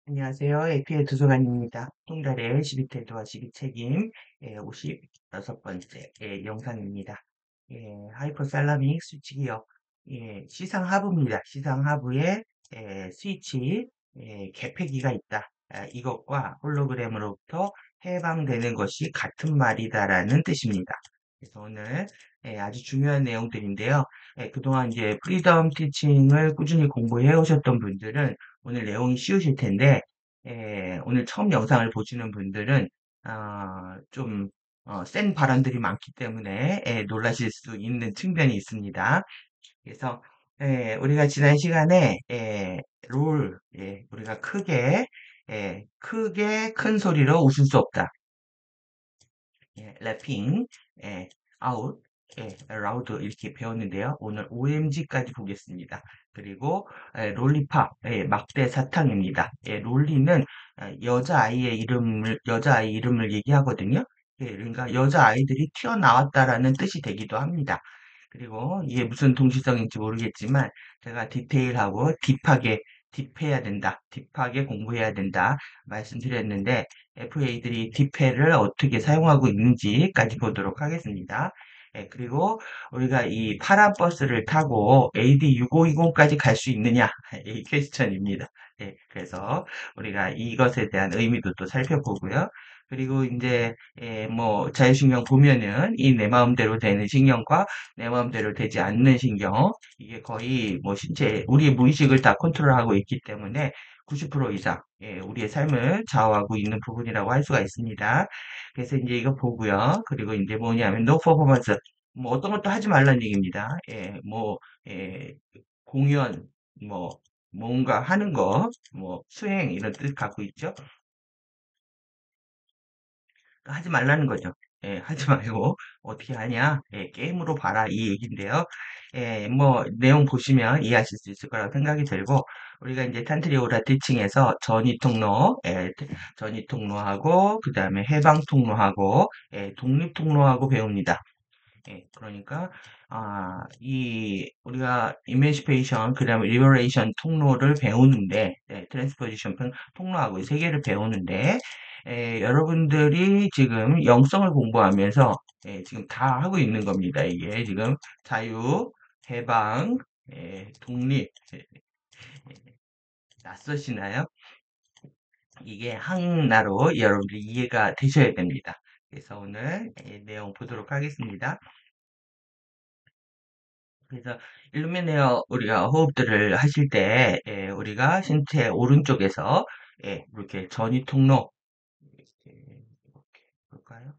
안녕하세요. AP의 도서관입니다. 통달의 12태도와 12책임 56번째 영상입니다. 하이퍼살라믹 스위치 기억 시상 하부입니다. 시상 하부에 스위치 개폐기가 있다. 이것과 홀로그램으로부터 해방되는 것이 같은 말이다라는 뜻입니다. 그래서 오늘 아주 중요한 내용들인데요. 그동안 이제 프리덤 티칭을 꾸준히 공부해 오셨던 분들은 오늘 내용이 쉬우실 텐데, 오늘 처음 영상을 보시는 분들은, 좀, 센 발언들이 많기 때문에, 놀라실 수 있는 측면이 있습니다. 그래서, 우리가 지난 시간에, 우리가 크게 큰 소리로 웃을 수 없다. 래핑, 아웃, 라우드 이렇게 배웠는데요. 오늘 OMG까지 보겠습니다. 그리고 롤리팝, 막대 사탕입니다. 롤리는 여자아이 이름을 얘기하거든요. 그러니까 여자아이들이 튀어나왔다라는 뜻이 되기도 합니다. 그리고 이게 무슨 동시성인지 모르겠지만 제가 디테일하고 딥해야 된다. 딥하게 공부해야 된다. 말씀드렸는데 FA들이 딥해를 어떻게 사용하고 있는지까지 보도록 하겠습니다. 그리고 우리가 이 파란 버스를 타고 AD 6520까지 갈 수 있느냐? 이 퀘스천입니다. 그래서 우리가 이것에 대한 의미도 또 살펴보고요. 그리고 이제 뭐 자율신경 보면은 이 내 마음대로 되는 신경과 내 마음대로 되지 않는 신경 이게 거의 뭐 신체 우리의 무의식을 다 컨트롤하고 있기 때문에 90% 이상 우리의 삶을 좌우하고 있는 부분이라고 할 수가 있습니다. 그래서 이제 이거 보고요. 그리고 이제 뭐냐면 no performance 뭐 어떤 것도 하지 말라는 얘기입니다. 예, 공연 뭐 뭔가 하는 거 뭐 수행 이런 뜻 갖고 있죠. 하지 말라는 거죠. 하지 말고 어떻게 하냐? 게임으로 봐라 이 얘기인데요. 뭐 내용 보시면 이해하실 수 있을 거라고 생각이 들고 우리가 이제 탄트리오라 티칭에서 전이 통로, 전이 통로하고 그 다음에 해방 통로하고 독립 통로하고 배웁니다. 그러니까 이 우리가 이메시페이션 그다음에 리버레이션 통로를 배우는데 트랜스포지션 통로하고 이 세 개를 배우는데 여러분들이 지금 영성을 공부하면서 지금 다 하고 있는 겁니다. 이게 지금 자유, 해방, 독립 낯서시나요? 이게 하나로 여러분들이 이해가 되셔야 됩니다. 그래서 오늘 내용 보도록 하겠습니다. 그래서 일루미네어 우리가 호흡들을 하실 때 우리가 신체 오른쪽에서 이렇게 전이 통로 이렇게 볼까요?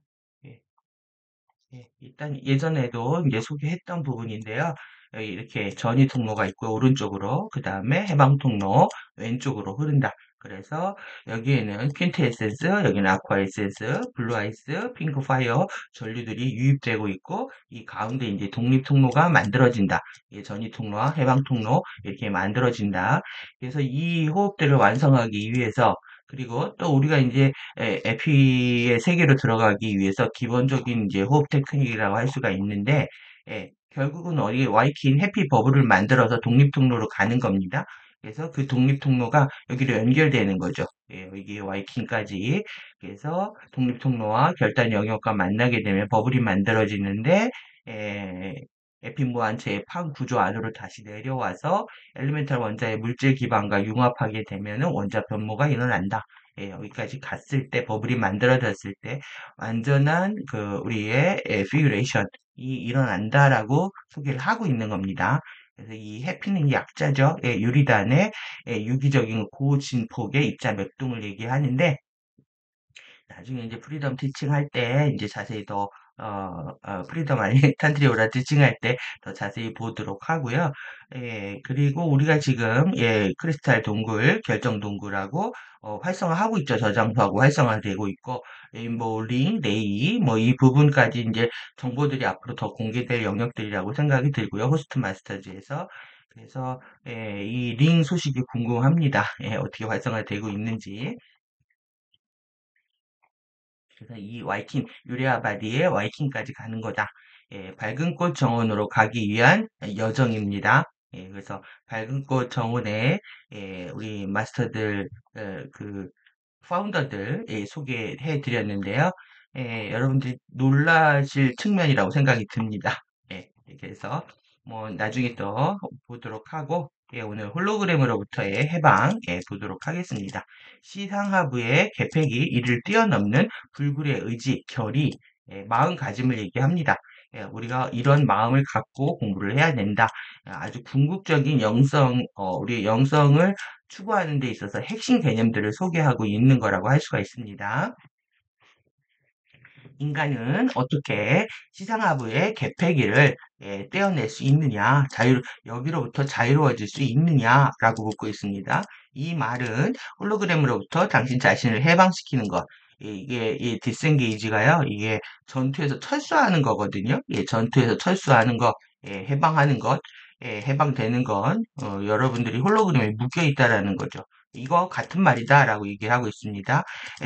예, 일단 예전에도 이제 소개했던 부분인데요. 여기 이렇게 전이 통로가 있고 오른쪽으로 그 다음에 해방 통로 왼쪽으로 흐른다. 그래서 여기에는 퀸트 에센스, 여기는 아쿠아 에센스, 블루 아이스, 핑크 파이어 전류들이 유입되고 있고 이 가운데 이제 독립 통로가 만들어진다. 이 전이 통로와 해방 통로 이렇게 만들어진다. 그래서 이 호흡들을 완성하기 위해서 그리고 또 우리가 이제 에피의 세계로 들어가기 위해서 기본적인 이제 호흡 테크닉이라고 할 수가 있는데, 결국은 어디 와이킨 해피 버블을 만들어서 독립 통로로 가는 겁니다. 그래서 그 독립 통로가 여기로 연결되는 거죠. 여기 와이킹까지. 그래서 독립 통로와 결단 영역과 만나게 되면 버블이 만들어지는데, 에, 에피모한체의 판 구조 안으로 다시 내려와서 엘리멘탈 원자의 물질 기반과 융합하게 되면은 원자 변모가 일어난다. 여기까지 갔을 때 버블이 만들어졌을 때 완전한 그 우리의 피규레이션이 일어난다라고 소개를 하고 있는 겁니다. 그래서 이 해피는 약자죠. 유리단의 유기적인 고진폭의 입자 맥동을 얘기하는데 나중에 이제 프리덤 티칭 할 때 이제 자세히 더 프리덤 아니 탄트리오라 티칭 할 때 더 자세히 보도록 하고요. 그리고 우리가 지금 크리스탈 동굴, 결정 동굴하고 활성화하고 있죠. 저장소하고 활성화되고 있고 레인보우 링, 레이 뭐 이 부분까지 이제 정보들이 앞으로 더 공개될 영역들이라고 생각이 들고요. 호스트 마스터즈에서 그래서 이 링 소식이 궁금합니다. 어떻게 활성화되고 있는지. 그래서 이 와이킹, 유레아바디의 와이킹까지 가는 거다. 밝은 꽃 정원으로 가기 위한 여정입니다. 그래서 밝은 꽃 정원의 우리 마스터들, 그 파운더들 소개해 드렸는데요. 여러분들이 놀라실 측면이라고 생각이 듭니다. 그래서 뭐 나중에 또 보도록 하고, 오늘 홀로그램으로부터의 해방 보도록 하겠습니다. 시상하부의 계획이 이를 뛰어넘는 불굴의 의지, 결의, 마음가짐을 얘기합니다. 우리가 이런 마음을 갖고 공부를 해야 된다. 아주 궁극적인 우리의 영성을 추구하는 데 있어서 핵심 개념들을 소개하고 있는 거라고 할 수가 있습니다. 인간은 어떻게 시상하부의 개폐기를 떼어낼 수 있느냐, 여기로부터 자유로워질 수 있느냐라고 묻고 있습니다. 이 말은 홀로그램으로부터 당신 자신을 해방시키는 것, 이게 이 디스engage가요, 이게 전투에서 철수하는 거거든요. 전투에서 철수하는 것, 해방하는 것, 해방되는 건 여러분들이 홀로그램에 묶여 있다라는 거죠. 이거 같은 말이다라고 얘기하고 있습니다.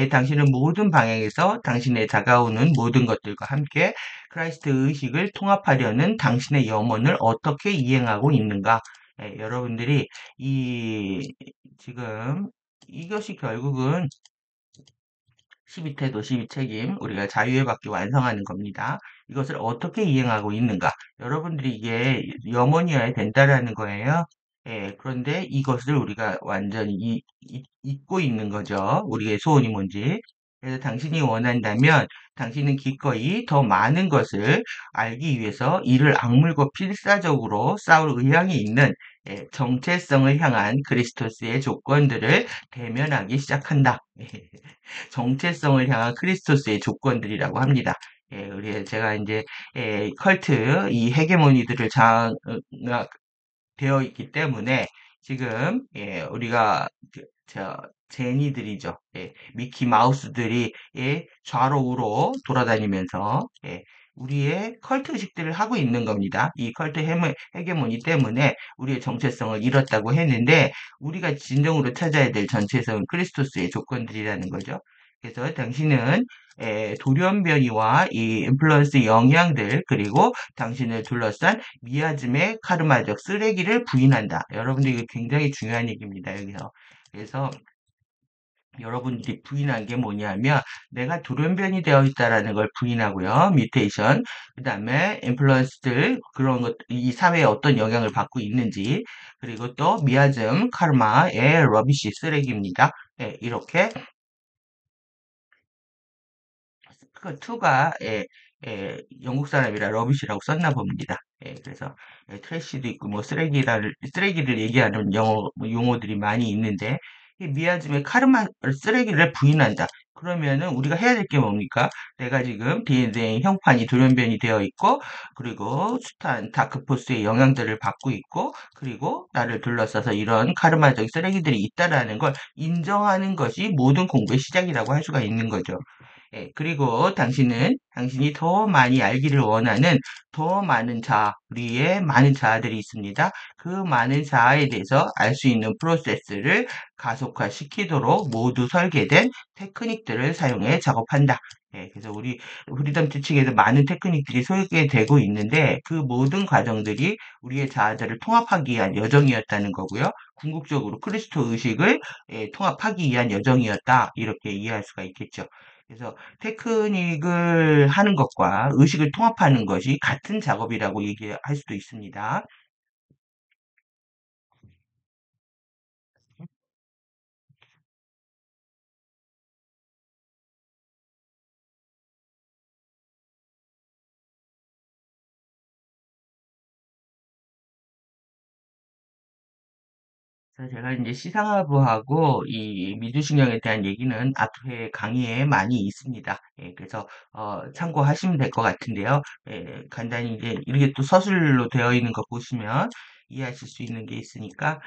당신은 모든 방향에서 당신의 다가오는 모든 것들과 함께 크라이스트 의식을 통합하려는 당신의 염원을 어떻게 이행하고 있는가? 여러분들이 이 지금 이것이 결국은 12태도 12책임, 우리가 자유의 바퀴 완성하는 겁니다. 이것을 어떻게 이행하고 있는가? 여러분들이 이게 염원이어야 된다라는 거예요. 그런데 이것을 우리가 완전히 잊고 있는 거죠. 우리의 소원이 뭔지. 그래서 당신이 원한다면 당신은 기꺼이 더 많은 것을 알기 위해서 이를 악물고 필사적으로 싸울 의향이 있는 정체성을 향한 그리스토스의 조건들을 대면하기 시작한다. 정체성을 향한 크리스토스의 조건들이라고 합니다. 제가 이제 컬트 이 헤게모니들을 되어 있기 때문에 지금 우리가 제니들이죠. 미키 마우스들이 좌로 우로 돌아다니면서 우리의 컬트 의식들을 하고 있는 겁니다. 이 컬트 헤게모니 때문에 우리의 정체성을 잃었다고 했는데 우리가 진정으로 찾아야 될 정체성은 크리스토스의 조건들이라는 거죠. 그래서 당신은 돌연변이와 이 인플루언스 영향들 그리고 당신을 둘러싼 미아즘의 카르마적 쓰레기를 부인한다. 여러분들 이거 굉장히 중요한 얘기입니다. 여기서. 그래서 여러분들이 부인한 게 뭐냐면 내가 돌연변이 되어 있다라는 걸 부인하고요. 뮤테이션. 그다음에 인플루언스들 그런 것 이 사회에 어떤 영향을 받고 있는지 그리고 또 미아즘 카르마의 러비시 쓰레기입니다. 이렇게 그 2가 영국 사람이라 러비시라고 썼나 봅니다. 그래서 트래쉬도 있고 뭐 쓰레기를 얘기하는 용어들이 많이 있는데 이 미아즘의 카르마 쓰레기를 부인한다. 그러면은 우리가 해야 될 게 뭡니까? 내가 지금 DNA 형판이 돌연변이 되어 있고 그리고 숱한 다크포스의 영향들을 받고 있고 그리고 나를 둘러싸서 이런 카르마적 쓰레기들이 있다라는 걸 인정하는 것이 모든 공부의 시작이라고 할 수가 있는 거죠. 그리고 당신이 더 많이 알기를 원하는 더 많은 우리의 많은 자아들이 있습니다. 그 많은 자아에 대해서 알 수 있는 프로세스를 가속화시키도록 모두 설계된 테크닉들을 사용해 작업한다. 그래서 우리 프리덤 티칭에도 많은 테크닉들이 설계되고 있는데 그 모든 과정들이 우리의 자아들을 통합하기 위한 여정이었다는 거고요. 궁극적으로 크리스토 의식을 통합하기 위한 여정이었다. 이렇게 이해할 수가 있겠죠. 그래서 테크닉을 하는 것과 의식을 통합하는 것이 같은 작업이라고 얘기할 수도 있습니다. 그래서 제가 이제 시상하부하고 이 미두신경에 대한 얘기는 앞에 강의에 많이 있습니다. 그래서 참고하시면 될 것 같은데요. 간단히 이제 이렇게 또 서술로 되어 있는 거 보시면 이해하실 수 있는 게 있으니까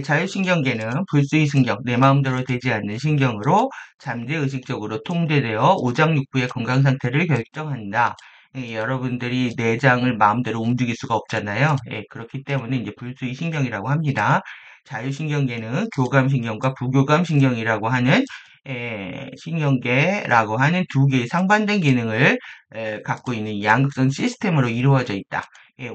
자율신경계는 불수의 신경, 내 마음대로 되지 않는 신경으로 잠재의식적으로 통제되어 오장육부의 건강 상태를 결정한다. 여러분들이 내장을 마음대로 움직일 수가 없잖아요. 그렇기 때문에 이제 불수의 신경이라고 합니다. 자율신경계는 교감신경과 부교감신경이라고 하는 신경계라고 하는 두 개의 상반된 기능을 갖고 있는 양극성 시스템으로 이루어져 있다.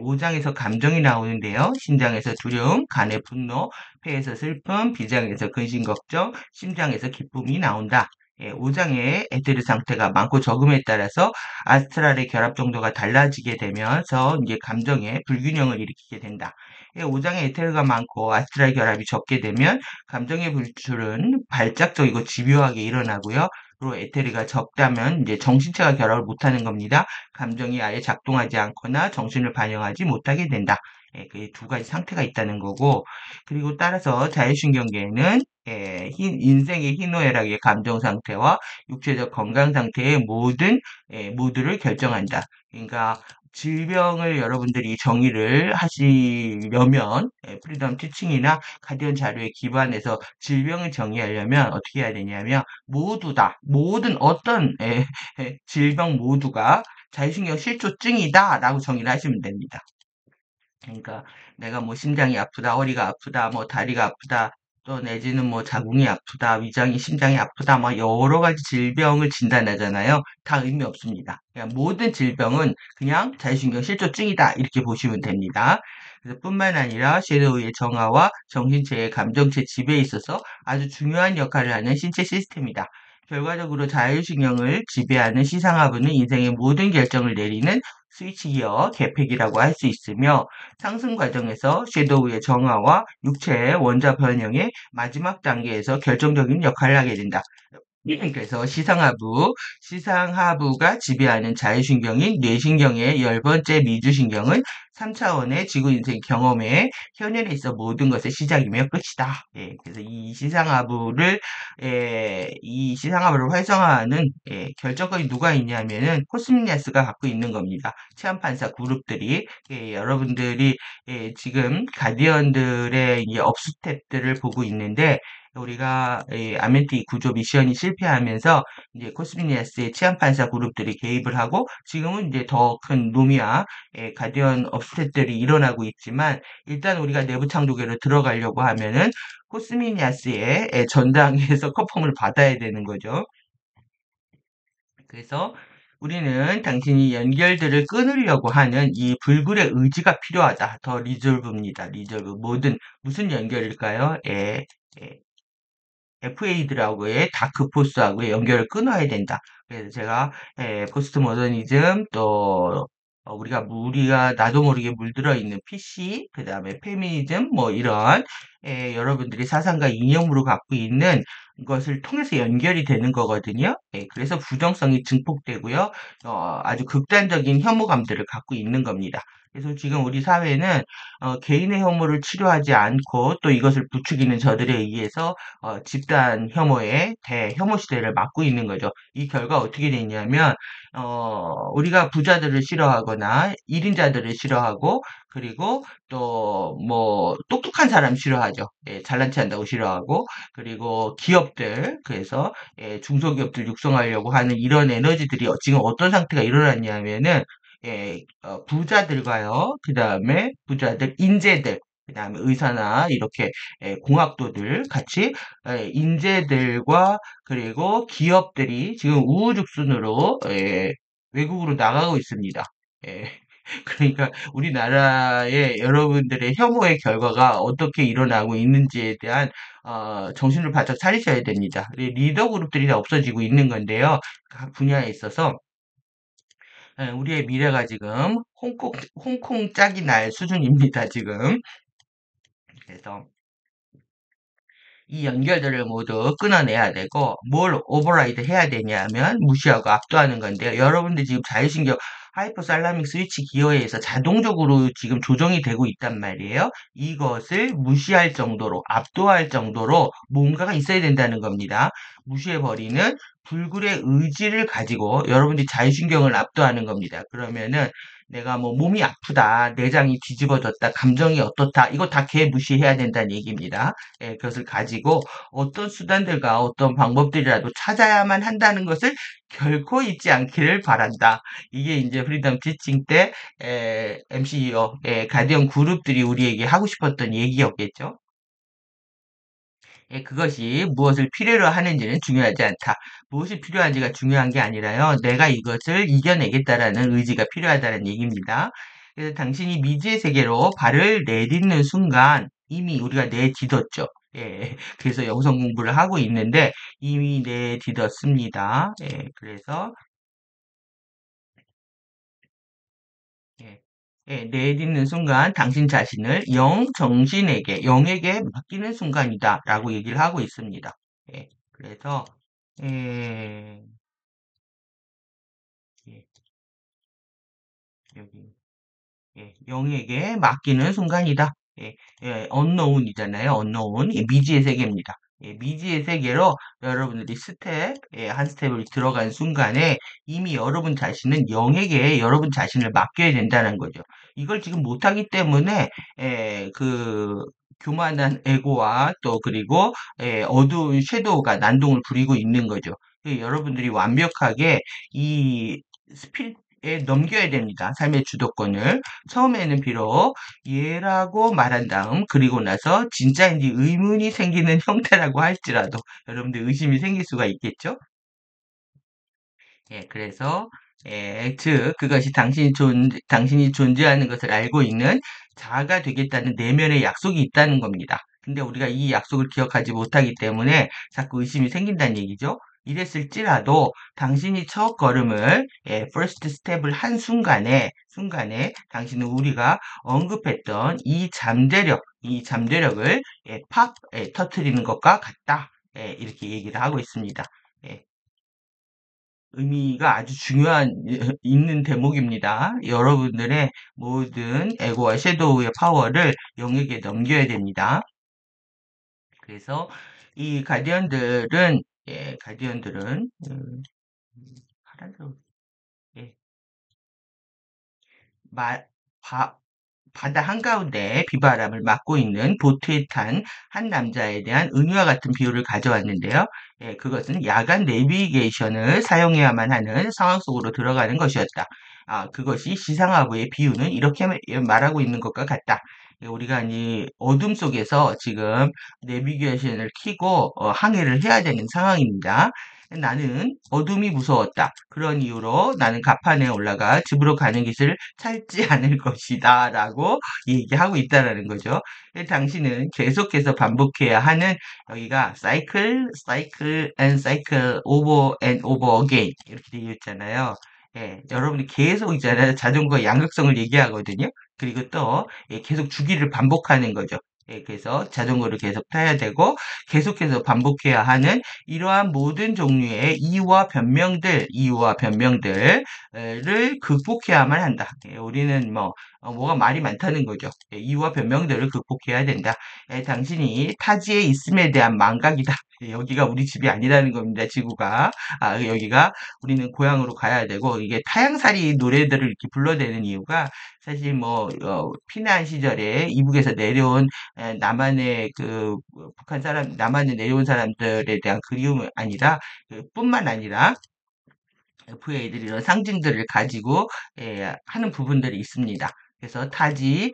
오장에서 감정이 나오는데요. 신장에서 두려움, 간의 분노, 폐에서 슬픔, 비장에서 근심 걱정, 심장에서 기쁨이 나온다. 오장의 에테르 상태가 많고 적음에 따라서 아스트랄의 결합 정도가 달라지게 되면서 이제 감정의 불균형을 일으키게 된다. 오장의 에테르가 많고 아스트랄 결합이 적게 되면 감정의 불출은 발작적이고 집요하게 일어나고요. 그리고 에테르가 적다면 이제 정신체가 결합을 못하는 겁니다. 감정이 아예 작동하지 않거나 정신을 반영하지 못하게 된다. 그 두 가지 상태가 있다는 거고, 그리고 따라서 자율신경계는 인생의 희노애락의 감정 상태와 육체적 건강 상태의 모두를 결정한다. 그러니까 질병을 여러분들이 정의를 하시려면 프리덤 티칭이나 가디언 자료에 기반해서 질병을 정의하려면 어떻게 해야 되냐면 모두다. 모든 어떤 질병 모두가 자율신경 실조증이다라고 정의를 하시면 됩니다. 그러니까 내가 뭐 심장이 아프다, 허리가 아프다, 뭐 다리가 아프다, 또 내지는 뭐 자궁이 아프다, 위장이 심장이 아프다, 뭐 여러 가지 질병을 진단하잖아요. 다 의미 없습니다. 그냥 모든 질병은 그냥 자율신경 실조증이다 이렇게 보시면 됩니다. 그래서 뿐만 아니라 섀도우의 정화와 정신체의 감정체 지배에 있어서 아주 중요한 역할을 하는 신체 시스템이다. 결과적으로 자율신경을 지배하는 시상하부는 인생의 모든 결정을 내리는 스위치기어 계획이라고 할 수 있으며 상승 과정에서 섀도우의 정화와 육체의 원자 변형의 마지막 단계에서 결정적인 역할을 하게 된다. 그래서 시상하부가 지배하는 자율신경인 뇌신경의 10번째 미주신경은 3차원의 지구인생 경험의 현현에 있어 모든 것의 시작이며 끝이다. 그래서 이 시상하부를 활성화하는 결정권이 누가 있냐면은 코스미니아스가 갖고 있는 겁니다. 체험판사 그룹들이 여러분들이 지금 가디언들의 이 업스텝들을 보고 있는데 우리가 이 아멘티 구조 미션이 실패하면서 이제 코스미니아스의 치안판사 그룹들이 개입을 하고 지금은 이제 더 큰 노미아 가디언 업스탯들이 일어나고 있지만 일단 우리가 내부 창조계로 들어가려고 하면은 코스미니아스의 전당에서 컨펌을 받아야 되는 거죠. 그래서 우리는 당신이 연결들을 끊으려고 하는 이 불굴의 의지가 필요하다. 더 리졸브입니다. 리졸브. 무슨 연결일까요? FA들하고의 다크포스하고의 연결을 끊어야 된다. 그래서 제가 포스트 모더니즘 또 우리가 나도 모르게 물들어 있는 PC 그 다음에 페미니즘 뭐 이런 여러분들이 사상과 이념으로 갖고 있는 것을 통해서 연결이 되는 거거든요. 그래서 부정성이 증폭되고요. 아주 극단적인 혐오감들을 갖고 있는 겁니다. 그래서 지금 우리 사회는 개인의 혐오를 치료하지 않고 또 이것을 부추기는 저들에 의해서 집단 혐오의 대혐오 시대를 맞고 있는 거죠. 이 결과 어떻게 되냐면 우리가 부자들을 싫어하거나 1인자들을 싫어하고 그리고 또 뭐 똑똑한 사람 싫어하죠. 잘난 체 한다고 싫어하고 그리고 기업들 그래서 중소기업들 육성하려고 하는 이런 에너지들이 지금 어떤 상태가 일어났냐면은 부자들과요. 그 다음에 부자들, 인재들, 그 다음에 의사나 이렇게 공학도들 같이 인재들과 그리고 기업들이 지금 우후죽순으로 외국으로 나가고 있습니다. 예, 그러니까 우리나라의 여러분들의 혐오의 결과가 어떻게 일어나고 있는지에 대한 정신을 바짝 차리셔야 됩니다. 리더 그룹들이 다 없어지고 있는 건데요. 각 분야에 있어서 우리의 미래가 지금 홍콩 짝이 날 수준입니다, 지금. 그래서 이 연결들을 모두 끊어내야 되고 뭘 오버라이드 해야 되냐면 무시하고 압도하는 건데요. 여러분들 지금 자율신경 하이포살라믹 스위치 기어에 의해서 자동적으로 지금 조정이 되고 있단 말이에요. 이것을 무시할 정도로 압도할 정도로 뭔가가 있어야 된다는 겁니다. 무시해버리는 불굴의 의지를 가지고 여러분들이 자율신경을 압도하는 겁니다. 그러면은 내가 뭐 몸이 아프다, 내장이 뒤집어졌다, 감정이 어떻다, 이거 다 개무시해야 된다는 얘기입니다. 그것을 가지고 어떤 수단들과 어떤 방법들이라도 찾아야만 한다는 것을 결코 잊지 않기를 바란다. 이게 이제 프리덤 티칭 때 MCO, 가디언 그룹들이 우리에게 하고 싶었던 얘기였겠죠. 그것이 무엇을 필요로 하는지는 중요하지 않다. 무엇이 필요한지가 중요한 게 아니라요. 내가 이것을 이겨내겠다라는 의지가 필요하다는 얘기입니다. 그래서 당신이 미지의 세계로 발을 내딛는 순간 이미 우리가 내딛었죠. 예, 그래서 영성 공부를 하고 있는데 이미 내딛었습니다. 예, 그래서 예, 예, 내딛는 순간 당신 자신을 영에게 맡기는 순간이다라고 얘기를 하고 있습니다. 예, 그래서 예, 예, 여기 영에게 맡기는 순간이다. unknown이잖아요. unknown. 미지의 세계입니다. 미지의 세계로 여러분들이 한 스텝을 들어간 순간에 이미 여러분 자신은 영에게 여러분 자신을 맡겨야 된다는 거죠. 이걸 지금 못하기 때문에, 그, 교만한 에고와 또 그리고 어두운 섀도우가 난동을 부리고 있는 거죠. 여러분들이 완벽하게 이 스피릿에 넘겨야 됩니다. 삶의 주도권을. 처음에는 비록 얘라고 말한 다음, 그리고 나서 진짜인지 의문이 생기는 형태라고 할지라도 여러분들 의심이 생길 수가 있겠죠? 그래서, 즉, 그것이 당신이 존재하는 것을 알고 있는 자아가 되겠다는 내면의 약속이 있다는 겁니다. 근데 우리가 이 약속을 기억하지 못하기 때문에 자꾸 의심이 생긴다는 얘기죠. 이랬을지라도 당신이 첫 걸음을, first step을 한 순간에 당신은 우리가 언급했던 이 잠재력을 팍 터트리는 것과 같다. 이렇게 얘기를 하고 있습니다. 예, 의미가 아주 있는 대목입니다. 여러분들의 모든 에고와 섀도우의 파워를 영에게 넘겨야 됩니다. 그래서 이 가디언들은, 파란색, 예, 마, 바, 바다 한가운데 비바람을 막고 있는 보트에 탄 한 남자에 대한 은유와 같은 비유를 가져왔는데요. 그것은 야간 내비게이션을 사용해야만 하는 상황 속으로 들어가는 것이었다. 그것이 시상하부의 비유는 이렇게 말하고 있는 것과 같다. 우리가 이 어둠 속에서 지금 내비게이션을 켜고 항해를 해야 되는 상황입니다. 나는 어둠이 무서웠다. 그런 이유로 나는 가판에 올라가 집으로 가는 길을 찾지 않을 것이다. 라고 얘기하고 있다라는 거죠. 당신은 계속해서 반복해야 하는 여기가 cycle over and over again 이렇게 되어 있잖아요. 여러분이 계속 있잖아요. 자전거 양극성을 얘기하거든요. 그리고 또 계속 주기를 반복하는 거죠. 그래서 자전거를 계속 타야 되고 계속해서 반복해야 하는 이러한 모든 종류의 이유와 변명들을 극복해야만 한다. 우리는 뭐가 말이 많다는 거죠. 이유와 변명들을 극복해야 된다. 당신이 타지에 있음에 대한 망각이다. 여기가 우리 집이 아니라는 겁니다. 지구가. 여기가 우리는 고향으로 가야 되고 이게 타향살이 노래들을 이렇게 불러대는 이유가 사실 피난 시절에 이북에서 내려온 남한의 남한에 내려온 사람들에 대한 그리움이 아니라 뿐만 아니라 FA들이 이런 상징들을 가지고 하는 부분들이 있습니다. 그래서 타지의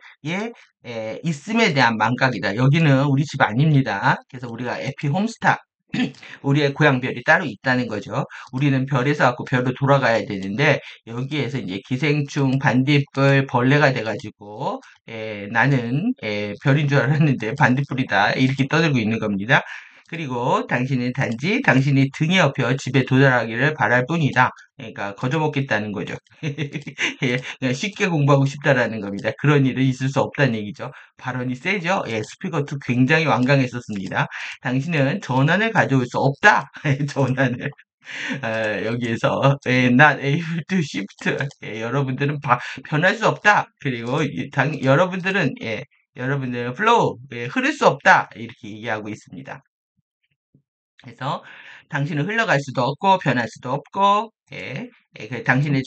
있음에 대한 망각이다. 여기는 우리 집 아닙니다. 그래서 우리가 에피 홈스타 우리의 고향별이 따로 있다는 거죠. 우리는 별에서 왔고 별로 돌아가야 되는데 여기에서 이제 기생충, 반딧불, 벌레가 돼가지고 나는 별인 줄 알았는데 반딧불이다 이렇게 떠들고 있는 겁니다. 그리고 당신은 단지 당신이 등에 업혀 집에 도달하기를 바랄 뿐이다. 그러니까 거저먹겠다는 거죠. 그냥 쉽게 공부하고 싶다라는 겁니다. 그런 일은 있을 수 없다는 얘기죠. 발언이 세죠? 스피커2 굉장히 완강했었습니다. 당신은 전환을 가져올 수 없다. 전환을. 여기에서 not able to shift. 여러분들은 변할 수 없다. 그리고 여러분들은 flow, 흐를 수 없다. 이렇게 얘기하고 있습니다. 그래서 당신은 흘러갈 수도 없고 변할 수도 없고 당신의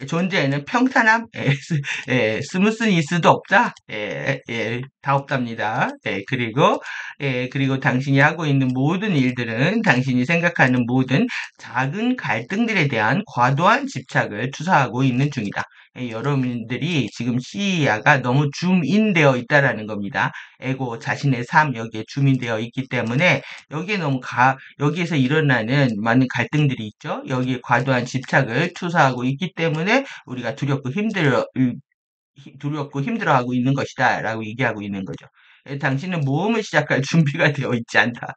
존재에는 평탄함, 스무스니스도 없다. 다 없답니다. 그리고 당신이 하고 있는 모든 일들은 당신이 생각하는 모든 작은 갈등들에 대한 과도한 집착을 투사하고 있는 중이다. 여러분들이 지금 시야가 너무 줌인되어 있다라는 겁니다. 에고 자신의 삶 여기에 줌인되어 있기 때문에 여기에서 일어나는 많은 갈등들이 있죠. 여기에 과도한 집착을 투사하고 있기 때문에 우리가 두렵고 두렵고 힘들어하고 있는 것이다. 라고 얘기하고 있는 거죠. 당신은 모험을 시작할 준비가 되어 있지 않다.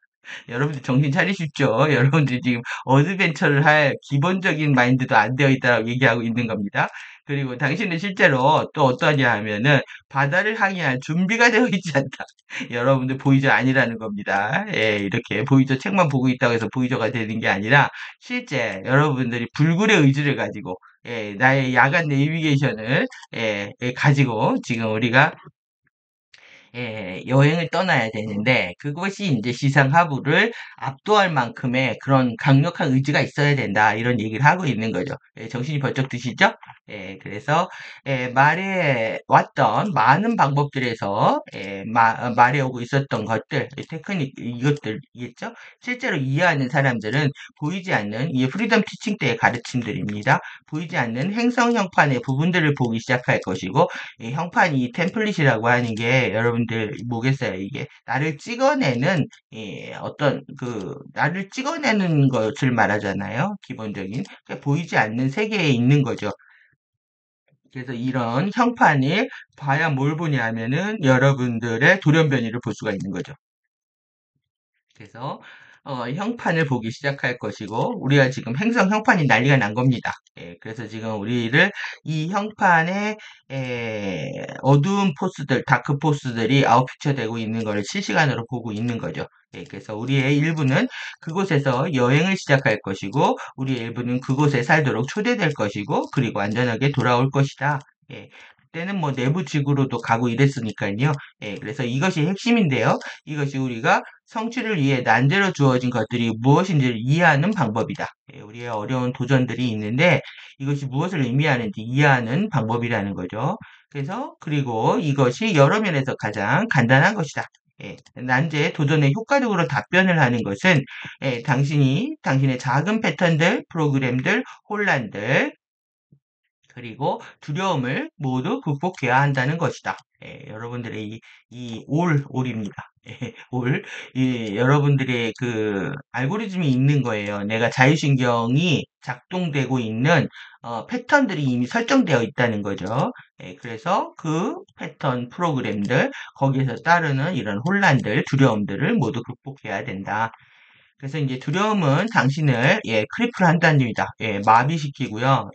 여러분들 정신 차리십시오. 여러분들 지금 어드벤처를 할 기본적인 마인드도 안 되어 있다고 얘기하고 있는 겁니다. 그리고 당신은 실제로 또 어떠냐 하면은 바다를 항해할 준비가 되어 있지 않다. 여러분들 보이저 아니라는 겁니다. 예, 이렇게 보이저 책만 보고 있다고 해서 보이저가 되는 게 아니라 실제 여러분들이 불굴의 의지를 가지고 나의 야간 내비게이션을 가지고 지금 우리가 여행을 떠나야 되는데 그것이 이제 시상 하부를 압도할 만큼의 그런 강력한 의지가 있어야 된다 이런 얘기를 하고 있는 거죠. 정신이 번쩍 드시죠? 그래서 말해 왔던 많은 방법들에서 말해 오고 있었던 것들, 테크닉 이것들이겠죠? 실제로 이해하는 사람들은 보이지 않는 이 프리덤 티칭 때의 가르침들입니다. 보이지 않는 행성 형판의 부분들을 보기 시작할 것이고 이 형판이 템플릿이라고 하는 게 여러분들 뭐겠어요? 이게 나를 찍어내는 어떤 그 나를 찍어내는 것을 말하잖아요. 기본적인 그러니까 보이지 않는 세계에 있는 거죠. 그래서 이런 형판을 봐야 뭘 보냐면은 여러분들의 돌연변이를 볼 수가 있는 거죠. 그래서 형판을 보기 시작할 것이고 우리가 지금 행성 형판이 난리가 난 겁니다. 그래서 지금 우리를 이 형판에 어두운 포스들, 다크 포스들이 아웃피처 되고 있는 것을 실시간으로 보고 있는 거죠. 그래서 우리의 일부는 그곳에서 여행을 시작할 것이고 우리의 일부는 그곳에 살도록 초대될 것이고 그리고 안전하게 돌아올 것이다. 그때는 뭐 내부 지구로도 가고 이랬으니까요. 그래서 이것이 핵심인데요. 이것이 우리가 성취를 위해 난제로 주어진 것들이 무엇인지를 이해하는 방법이다. 우리의 어려운 도전들이 있는데 이것이 무엇을 의미하는지 이해하는 방법이라는 거죠. 그래서 그리고 이것이 여러 면에서 가장 간단한 것이다. 난제 도전에 효과적으로 답변을 하는 것은 당신의 작은 패턴들, 프로그램들, 혼란들, 그리고 두려움을 모두 극복해야 한다는 것이다. 여러분들의 올입니다. 여러분들의 그 알고리즘이 있는 거예요. 내가 자율신경이 작동되고 있는 패턴들이 이미 설정되어 있다는 거죠. 그래서 그 패턴 프로그램들, 거기에서 따르는 이런 혼란들, 두려움들을 모두 극복해야 된다. 그래서 이제 두려움은 당신을 크리플 한다는 얘기다. 마비시키고요.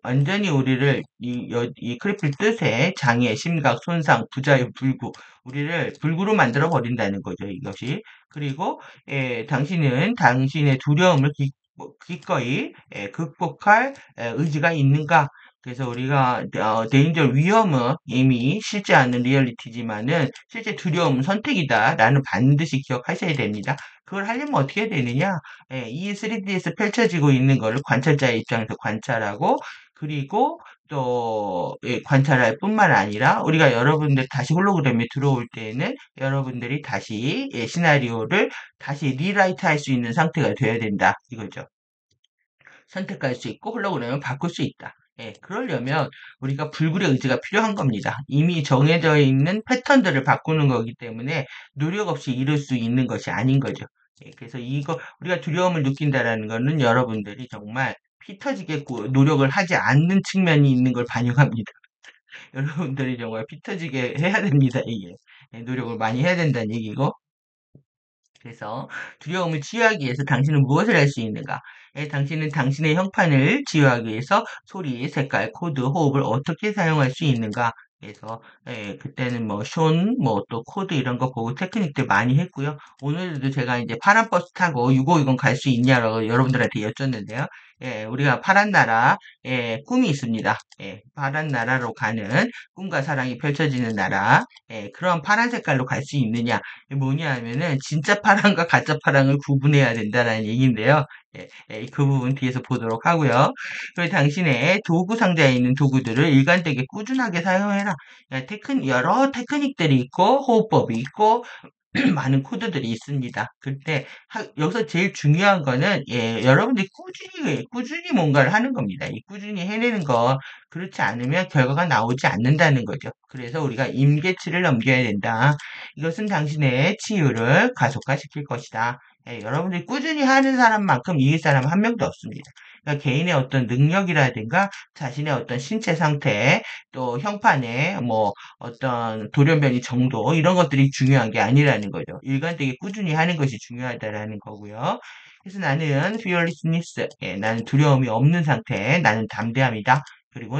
완전히 우리를 이 크리플 뜻의 장애, 심각, 손상, 부자유, 불구 우리를 불구로 만들어 버린다는 거죠. 이것이 그리고 당신은 당신의 두려움을 기꺼이 극복할 의지가 있는가? 그래서 우리가 데인저 위험은 이미 실제 않는 리얼리티지만은 실제 두려움은 선택이다라는 반드시 기억하셔야 됩니다. 그걸 하려면 어떻게 되느냐? 이 3D에서 펼쳐지고 있는 거를 관찰자의 입장에서 관찰하고 그리고 또 관찰할 뿐만 아니라 우리가 여러분들 다시 홀로그램에 들어올 때에는 여러분들이 다시 시나리오를 다시 리라이트 할 수 있는 상태가 되어야 된다 이거죠. 선택할 수 있고 홀로그램을 바꿀 수 있다. 그러려면 우리가 불굴의 의지가 필요한 겁니다. 이미 정해져 있는 패턴들을 바꾸는 거기 때문에 노력 없이 이룰 수 있는 것이 아닌 거죠. 그래서 이거 우리가 두려움을 느낀다라는 거는 여러분들이 정말 피 터지게 노력을 하지 않는 측면이 있는 걸 반영합니다. 여러분들이 정말 피 터지게 해야 됩니다. 이게 노력을 많이 해야 된다는 얘기고 그래서 두려움을 치유하기 위해서 당신은 무엇을 할 수 있는가? 당신은 당신의 형판을 치유하기 위해서 소리, 색깔, 코드, 호흡을 어떻게 사용할 수 있는가? 그래서 그때는 뭐 쇼, 뭐 또 코드 이런 거 보고 테크닉들 많이 했고요. 오늘도 제가 이제 파란 버스 타고 6520 갈 수 있냐고 여러분들한테 여쭸는데요. 우리가 파란 나라 꿈이 있습니다. 파란 나라로 가는 꿈과 사랑이 펼쳐지는 나라. 그런 파란 색깔로 갈 수 있느냐? 뭐냐 하면은 진짜 파랑과 가짜 파랑을 구분해야 된다는 얘기인데요. 그 부분 뒤에서 보도록 하고요. 그리고 당신의 도구 상자에 있는 도구들을 일관되게 꾸준하게 사용해라. 여러 테크닉들이 있고 호흡법이 있고 많은 코드들이 있습니다. 근데 여기서 제일 중요한 거는 여러분들이 꾸준히 뭔가를 하는 겁니다. 이 꾸준히 해내는 거 그렇지 않으면 결과가 나오지 않는다는 거죠. 그래서 우리가 임계치를 넘겨야 된다. 이것은 당신의 치유를 가속화시킬 것이다. 여러분들이 꾸준히 하는 사람만큼 이길 사람은 한 명도 없습니다. 그러니까 개인의 어떤 능력이라든가 자신의 어떤 신체 상태, 또 형판의 뭐 어떤 돌연변이 정도 이런 것들이 중요한 게 아니라는 거죠. 일관되게 꾸준히 하는 것이 중요하다라는 거고요. 그래서 나는 fearlessness, 나는 두려움이 없는 상태, 나는 담대함이다. 그리고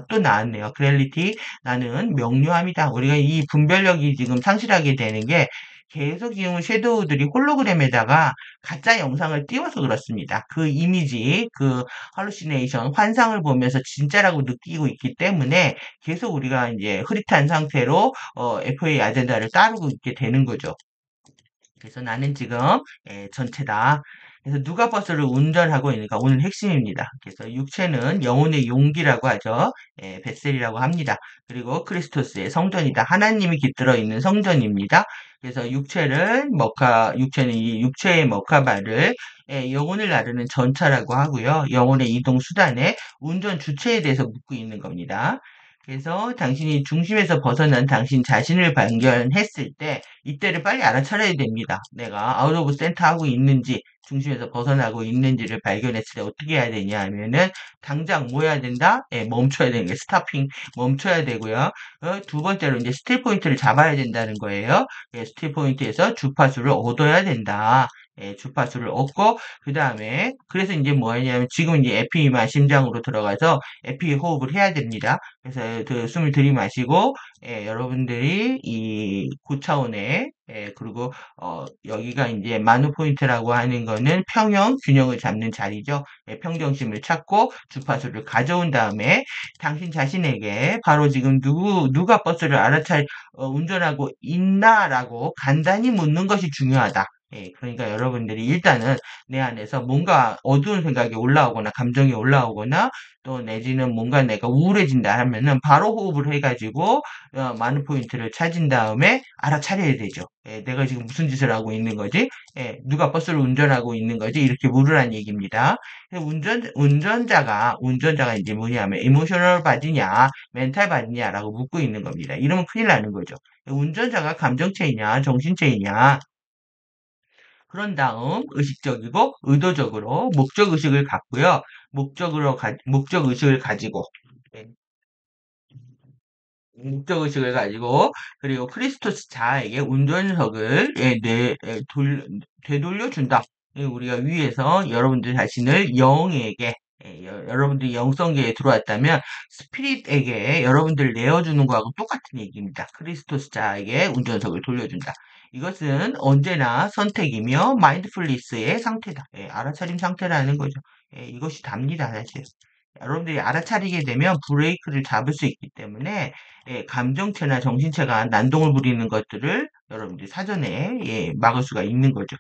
또 나왔네요. clarity, 나는 명료함이다. 우리가 이 분별력이 지금 상실하게 되는 게 계속 지금 섀도우들이 홀로그램에다가 가짜 영상을 띄워서 그렇습니다. 그 이미지, 그 할루시네이션, 환상을 보면서 진짜라고 느끼고 있기 때문에 계속 우리가 이제 흐릿한 상태로 FA 아젠다를 따르고 있게 되는 거죠. 그래서 나는 지금 전체다. 그래서 누가 버스를 운전하고 있는가 오늘 핵심입니다. 그래서 육체는 영혼의 용기라고 하죠. 벳셀이라고 합니다. 그리고 크리스토스의 성전이다. 하나님이 깃들어 있는 성전입니다. 그래서 육체는 이 육체의 머카바를 영혼을 나르는 전차라고 하고요. 영혼의 이동 수단에 운전 주체에 대해서 묻고 있는 겁니다. 그래서 당신이 중심에서 벗어난 당신 자신을 발견했을 때 이때를 빨리 알아차려야 됩니다. 내가 아웃 오브 센터 하고 있는지 중심에서 벗어나고 있는지를 발견했을 때 어떻게 해야 되냐 하면은 당장 뭐 해야 된다? 멈춰야 되는 게 스타핑 멈춰야 되고요. 두 번째로 이제 스틸 포인트를 잡아야 된다는 거예요. 스틸 포인트에서 주파수를 얻어야 된다. 주파수를 얻고 그 다음에 그래서 이제 뭐 하냐면 지금 이제 에피만 심장으로 들어가서 에피 호흡을 해야 됩니다. 그래서 그 숨을 들이마시고 여러분들이 이 고차원의 그리고 여기가 이제 마누 포인트라고 하는 거는 평형 균형을 잡는 자리죠. 평정심을 찾고 주파수를 가져온 다음에 당신 자신에게 바로 지금 누가 버스를 운전하고 있나라고 간단히 묻는 것이 중요하다. 그러니까 여러분들이 일단은 내 안에서 뭔가 어두운 생각이 올라오거나 감정이 올라오거나 또 내지는 뭔가 내가 우울해진다 하면은 바로 호흡을 해가지고 많은 포인트를 찾은 다음에 알아차려야 되죠. 내가 지금 무슨 짓을 하고 있는 거지? 누가 버스를 운전하고 있는 거지? 이렇게 물으란 얘기입니다. 운전자가 이제 뭐냐면 이모셔널 바디냐, 멘탈 바디냐라고 묻고 있는 겁니다. 이러면 큰일 나는 거죠. 운전자가 감정체이냐, 정신체이냐, 그런 다음 의식적이고 의도적으로 목적의식을 갖고요. 목적의식을 가지고 네, 목적의식을 가지고 그리고 크리스토스 자에게 운전석을 되돌려준다. 우리가 위에서 여러분들 자신을 영에게 여러분들이 영성계에 들어왔다면 스피릿에게 여러분들 내어주는 거하고 똑같은 얘기입니다. 크리스토스 자에게 운전석을 돌려준다. 이것은 언제나 선택이며 마인드풀리스의 상태다. 알아차림 상태라는 거죠. 이것이 답니다, 사실. 여러분들이 알아차리게 되면 브레이크를 잡을 수 있기 때문에 감정체나 정신체가 난동을 부리는 것들을 여러분들이 사전에 막을 수가 있는 거죠.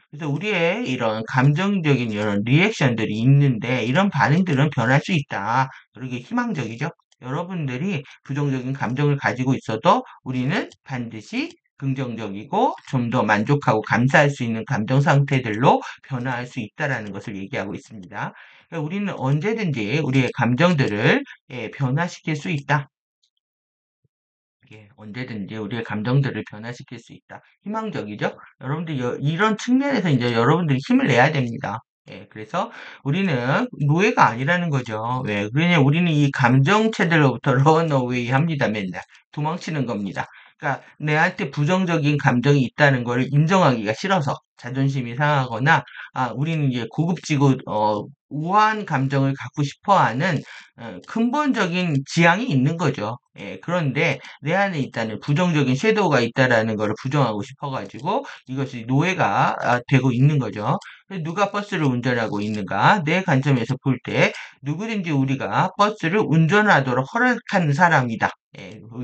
그래서 우리의 이런 감정적인 이런 리액션들이 있는데 이런 반응들은 변할 수 있다. 그러게 희망적이죠. 여러분들이 부정적인 감정을 가지고 있어도 우리는 반드시 긍정적이고 좀 더 만족하고 감사할 수 있는 감정 상태들로 변화할 수 있다라는 것을 얘기하고 있습니다. 그러니까 우리는 언제든지 우리의 감정들을 변화시킬 수 있다. 언제든지 우리의 감정들을 변화시킬 수 있다. 희망적이죠? 여러분들 이런 측면에서 이제 여러분들이 힘을 내야 됩니다. 그래서 우리는 노예가 아니라는 거죠. 왜? 그러냐 우리는 이 감정체들로부터 런어웨이 합니다. 맨날 도망치는 겁니다. 그러니까 내한테 부정적인 감정이 있다는 걸 인정하기가 싫어서 자존심이 상하거나 우리는 이제 고급지고 우아한 감정을 갖고 싶어하는 근본적인 지향이 있는 거죠. 그런데 내 안에 있다는 부정적인 섀도우가 있다라는 것을 부정하고 싶어가지고 이것이 노예가 되고 있는 거죠. 누가 버스를 운전하고 있는가? 내 관점에서 볼 때 누구든지 우리가 버스를 운전하도록 허락하는 사람이다.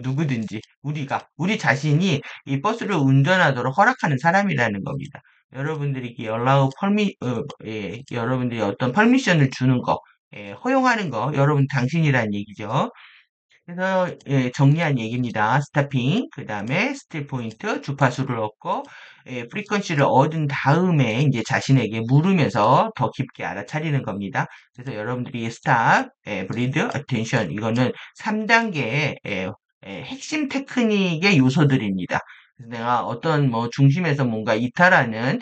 누구든지 우리 자신이 이 버스를 운전하도록 허락하는 사람이라는 겁니다. 여러분들이 여러분들이 어떤 퍼미션을 주는 거, 허용하는 거, 여러분 당신이라는 얘기죠. 그래서 정리한 얘기입니다. 스타핑, 그 다음에 스틸 포인트, 주파수를 얻고 프리퀀시를 얻은 다음에 이제 자신에게 물으면서 더 깊게 알아차리는 겁니다. 그래서 여러분들이 스탑, 브리드, 어텐션 이거는 3단계의 핵심 테크닉의 요소들입니다. 그래서 내가 어떤 뭐 중심에서 뭔가 이탈하는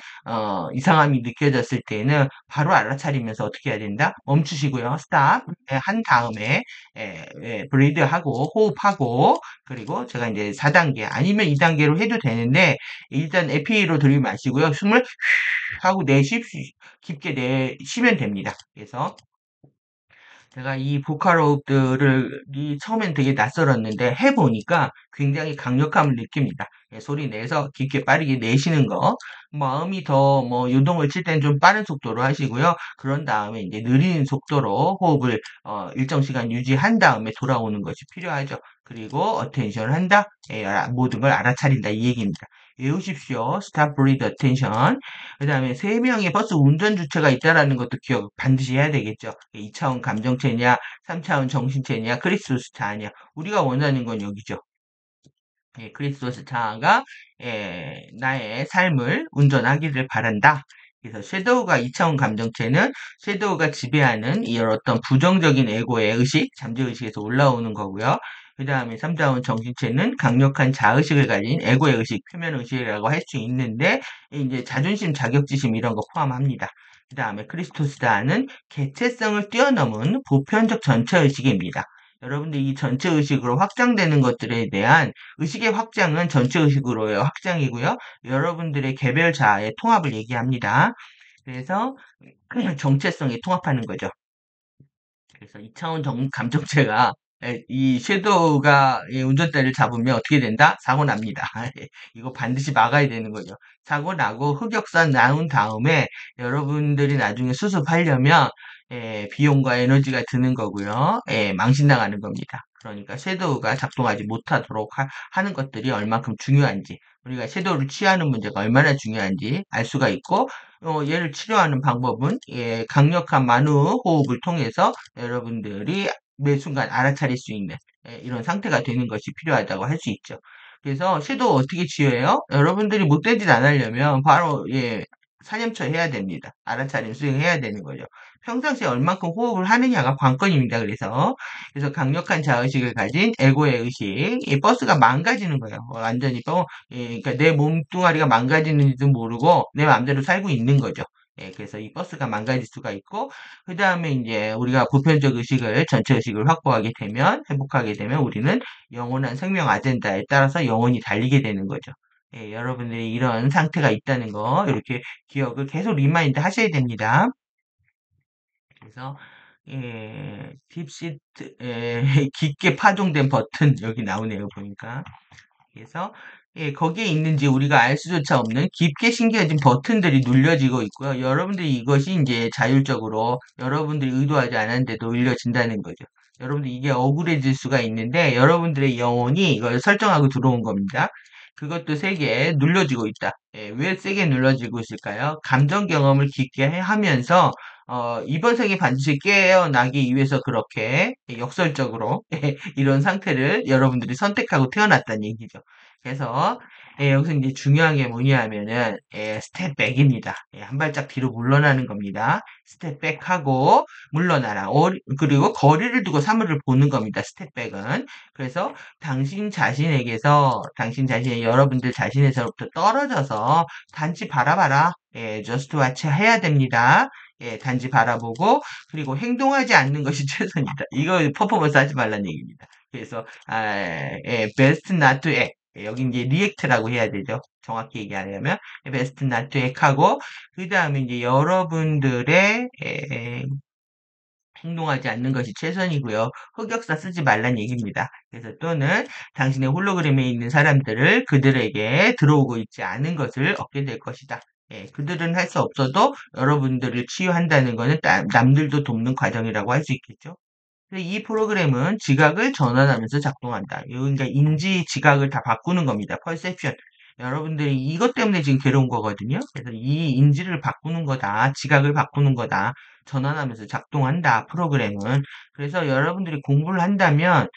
이상함이 느껴졌을 때는 바로 알아차리면서 어떻게 해야 된다? 멈추시고요. 스탑 한 다음에 브리드 하고 호흡하고 그리고 제가 이제 4단계 아니면 2단계로 해도 되는데 일단 에피로 들이마시고요. 숨을 하고 깊게 내쉬면 됩니다. 그래서 제가 이 보컬호흡들이 처음엔 되게 낯설었는데 해보니까 굉장히 강력함을 느낍니다. 소리 내서 깊게 빠르게 내쉬는 거. 마음이 더 뭐 요동을 칠 땐 좀 빠른 속도로 하시고요. 그런 다음에 이제 느린 속도로 호흡을 일정 시간 유지한 다음에 돌아오는 것이 필요하죠. 그리고 어텐션을 한다. 모든 걸 알아차린다 이 얘기입니다. 외우십시오. Stop, breathe, attention. 그 다음에 세 명의 버스 운전 주체가 있다라는 것도 기억 반드시 해야 되겠죠. 2차원 감정체냐, 3차원 정신체냐, 크리스토스 차냐. 우리가 원하는 건 여기죠. 크리스토스 차가 나의 삶을 운전하기를 바란다. 그래서 섀도우가 2차원 감정체는 섀도우가 지배하는 이런 어떤 부정적인 에고의 의식, 잠재의식에서 올라오는 거고요. 그 다음에 3차원 정신체는 강력한 자의식을 가진 에고의 의식, 표면의식이라고 할 수 있는데 이제 자존심, 자격지심 이런 거 포함합니다. 그 다음에 크리스토스다는 개체성을 뛰어넘은 보편적 전체의식입니다. 여러분들 이 전체 의식으로 확장되는 것들에 대한 의식의 확장은 전체 의식으로의 확장이고요. 여러분들의 개별 자아의 통합을 얘기합니다. 그래서 정체성이 통합하는 거죠. 그래서 2차원 감정체가 이 섀도우가 운전대를 잡으면 어떻게 된다? 사고 납니다. 이거 반드시 막아야 되는 거죠. 사고 나고 흑역사 나온 다음에 여러분들이 나중에 수습하려면 비용과 에너지가 드는 거고요. 망신당하는 겁니다. 그러니까 섀도우가 작동하지 못하도록 하는 것들이 얼만큼 중요한지 우리가 섀도우를 취하는 문제가 얼마나 중요한지 알 수가 있고 얘를 치료하는 방법은 강력한 만후 호흡을 통해서 여러분들이 매 순간 알아차릴 수 있는 이런 상태가 되는 것이 필요하다고 할 수 있죠. 그래서 섀도우 어떻게 치료해요? 여러분들이 못된 짓 안 하려면 바로 사념처 해야 됩니다. 알아차림 수행해야 되는 거죠. 평상시에 얼만큼 호흡을 하느냐가 관건입니다. 그래서 강력한 자의식을 가진 에고의 의식, 이 버스가 망가지는 거예요. 완전히 그러니까 내 몸뚱아리가 망가지는지도 모르고 내 마음대로 살고 있는 거죠. 그래서 이 버스가 망가질 수가 있고, 그 다음에 이제 우리가 보편적 의식을, 전체 의식을 확보하게 되면, 회복하게 되면 우리는 영원한 생명 아젠다에 따라서 영원히 달리게 되는 거죠. 여러분들이 이런 상태가 있다는 거, 이렇게 기억을 계속 리마인드 하셔야 됩니다. 그래서 딥시트, 깊게 파종된 버튼, 여기 나오네요, 보니까. 그래서 거기에 있는지 우리가 알 수조차 없는 깊게 심겨진 버튼들이 눌려지고 있고요. 여러분들이 이것이 이제 자율적으로 여러분들이 의도하지 않았는데도 눌려진다는 거죠. 여러분들 이게 억울해질 수가 있는데 여러분들의 영혼이 이걸 설정하고 들어온 겁니다. 그것도 세게 눌러지고 있다. 왜 세게 눌러지고 있을까요? 감정 경험을 깊게 하면서 이번 생에 반드시 깨어나기 위해서 그렇게 역설적으로 이런 상태를 여러분들이 선택하고 태어났다는 얘기죠. 그래서 여기서 이제 중요한 게 뭐냐면은 스텝백입니다. 한 발짝 뒤로 물러나는 겁니다. 스텝백하고 물러나라. 그리고 거리를 두고 사물을 보는 겁니다. 스텝백은. 그래서 당신 자신의 여러분들 자신에서부터 떨어져서 단지 바라봐라. just watch 해야 됩니다. 단지 바라보고 그리고 행동하지 않는 것이 최선이다. 이거 퍼포먼스 하지 말라는 얘기입니다. 그래서 best not to act. 여기 이제 리액트라고 해야 되죠. 정확히 얘기하려면 best not to act 하고 그 다음에 이제 여러분들의 행동하지 않는 것이 최선이고요. 흑역사 쓰지 말란 얘기입니다. 그래서 또는 당신의 홀로그램에 있는 사람들을 그들에게 들어오고 있지 않은 것을 얻게 될 것이다. 그들은 할 수 없어도 여러분들을 치유한다는 것은 남들도 돕는 과정이라고 할 수 있겠죠. 이 프로그램은 지각을 전환하면서 작동한다. 그러니까 인지 지각을 다 바꾸는 겁니다. 퍼셉션. 여러분들이 이것 때문에 지금 괴로운 거거든요. 그래서 이 인지를 바꾸는 거다. 지각을 바꾸는 거다. 전환하면서 작동한다. 프로그램은. 그래서 여러분들이 공부를 한다면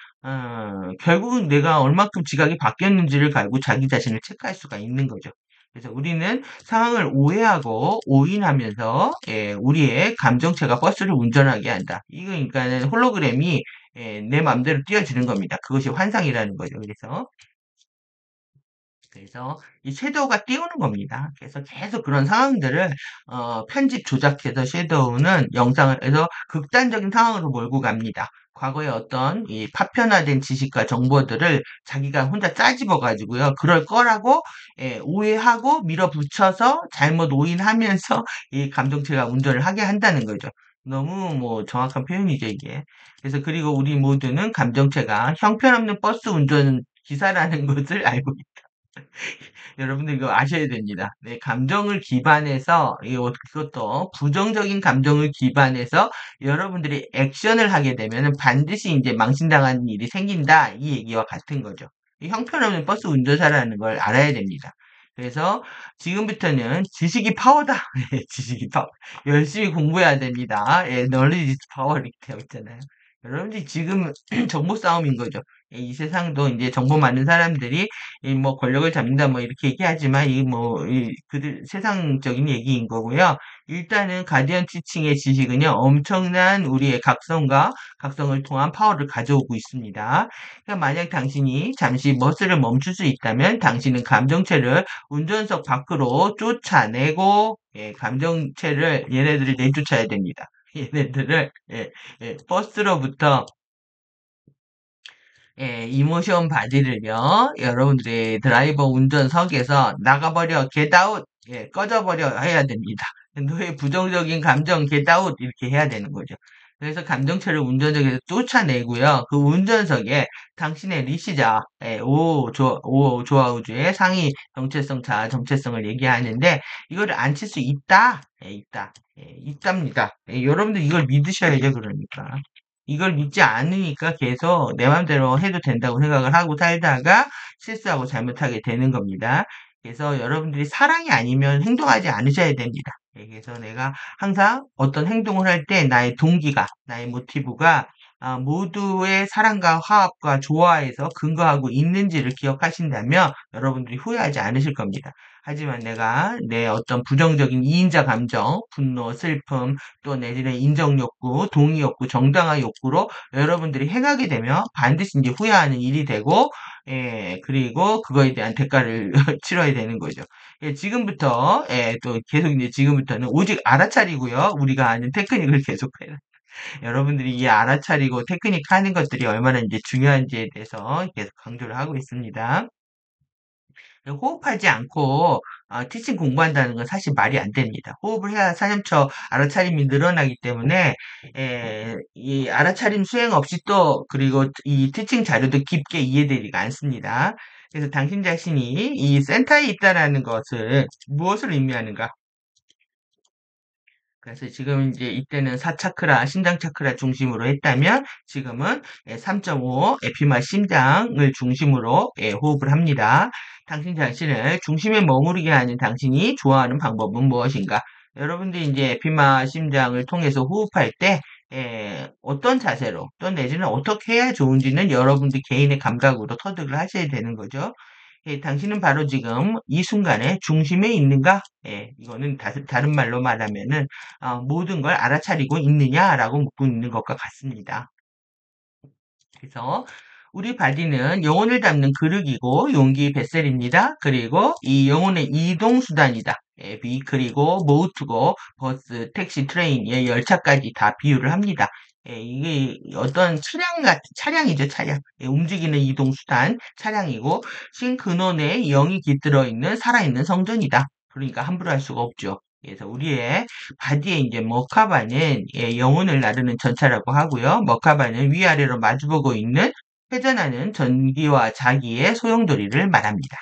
결국은 내가 얼마큼 지각이 바뀌었는지를 가지고 자기 자신을 체크할 수가 있는 거죠. 그래서 우리는 상황을 오해하고 오인하면서 우리의 감정체가 버스를 운전하게 한다. 이거 그러니까는 홀로그램이 내 마음대로 뛰어지는 겁니다. 그것이 환상이라는 거죠. 그래서 이 섀도우가 띄우는 겁니다. 그래서 계속 그런 상황들을 편집 조작해서 섀도우는 영상을 해서 극단적인 상황으로 몰고 갑니다. 과거에 어떤 이 파편화된 지식과 정보들을 자기가 혼자 짜집어 가지고요. 그럴 거라고 오해하고 밀어붙여서 잘못 오인하면서 이 감정체가 운전을 하게 한다는 거죠. 너무 뭐 정확한 표현이죠, 이게. 그래서 그리고 우리 모두는 감정체가 형편없는 버스 운전 기사라는 것을 알고 여러분들 이거 아셔야 됩니다. 네, 감정을 기반해서, 그것도 부정적인 감정을 기반해서 여러분들이 액션을 하게 되면 반드시 이제 망신당하는 일이 생긴다. 이 얘기와 같은 거죠. 이 형편없는 버스 운전사라는 걸 알아야 됩니다. 그래서 지금부터는 지식이 파워다. 네, 지식이 파워. 열심히 공부해야 됩니다. 예, knowledge is power 이렇게 되어 있잖아요. 여러분들이 지금 정보 싸움인 거죠. 예, 이 세상도 이제 정보 많은 사람들이 이 뭐 권력을 잡는다 뭐 이렇게 얘기하지만 이 뭐 이 그들 세상적인 얘기인 거고요. 일단은 가디언 티칭의 지식은요. 엄청난 우리의 각성을 통한 파워를 가져오고 있습니다. 그러니까 만약 당신이 잠시 버스를 멈출 수 있다면 당신은 감정체를 운전석 밖으로 쫓아내고 감정체를 얘네들을 내쫓아야 됩니다. 얘네들을 버스로부터 이모션 바디를요, 여러분들이 드라이버 운전석에서 나가버려, 겟아웃, 꺼져버려 해야 됩니다. 너의 부정적인 감정, 겟아웃, 이렇게 해야 되는 거죠. 그래서 감정체를 운전석에서 쫓아내고요, 그 운전석에 당신의 리시자, 오 조아우주의 상위 정체성, 자아 정체성을 얘기하는데, 이거를 안 칠 수 있다? 있다. 있답니다. 여러분들 이걸 믿으셔야죠, 그러니까. 이걸 믿지 않으니까 계속 내 맘대로 해도 된다고 생각을 하고 살다가 실수하고 잘못하게 되는 겁니다. 그래서 여러분들이 사랑이 아니면 행동하지 않으셔야 됩니다. 그래서 내가 항상 어떤 행동을 할 때 나의 동기가, 나의 모티브가 모두의 사랑과 화합과 조화에서 근거하고 있는지를 기억하신다면 여러분들이 후회하지 않으실 겁니다. 하지만 내가 내 어떤 부정적인 이인자 감정, 분노, 슬픔, 또 내지는 인정 욕구, 동의 욕구, 정당화 욕구로 여러분들이 행하게 되면 반드시 이제 후회하는 일이 되고, 그리고 그거에 대한 대가를 치러야 되는 거죠. 지금부터, 또 계속 이제 지금부터는 오직 알아차리고요. 우리가 아는 테크닉을 계속해요. 여러분들이 이 알아차리고 테크닉 하는 것들이 얼마나 이제 중요한지에 대해서 계속 강조를 하고 있습니다. 호흡하지 않고 티칭 공부한다는 건 사실 말이 안 됩니다. 호흡을 해야 사념처 알아차림이 늘어나기 때문에 이 알아차림 수행 없이 또 그리고 이 티칭 자료도 깊게 이해되지가 않습니다. 그래서 당신 자신이 이 센터에 있다라는 것을 무엇을 의미하는가? 그래서 지금 이제 이때는 4차크라, 신장 차크라 중심으로 했다면 지금은 3.5 에피마 심장을 중심으로 호흡을 합니다. 당신 자신을 중심에 머무르게 하는 당신이 좋아하는 방법은 무엇인가? 여러분들이 이제 에피마 심장을 통해서 호흡할 때 어떤 자세로 또 내지는 어떻게 해야 좋은지는 여러분들 개인의 감각으로 터득을 하셔야 되는 거죠. 당신은 바로 지금 이 순간에 중심에 있는가? 이거는 다른 말로 말하면은 모든 걸 알아차리고 있느냐라고 묻고 있는 것과 같습니다. 그래서 우리 바디는 영혼을 담는 그릇이고 용기 뱃셀입니다. 그리고 이 영혼의 이동 수단이다. 비클이고 모트고 버스, 택시, 트레인, 열차까지 다 비유를 합니다. 이게 어떤 차량이죠, 차량. 움직이는 이동 수단, 차량이고 신근원에 영이 깃들어 있는 살아있는 성전이다. 그러니까 함부로 할 수가 없죠. 그래서 우리의 바디에 이제 머카바는 영혼을 나르는 전차라고 하고요. 머카바는 위아래로 마주보고 있는 회전하는 전기와 자기의 소용돌이를 말합니다.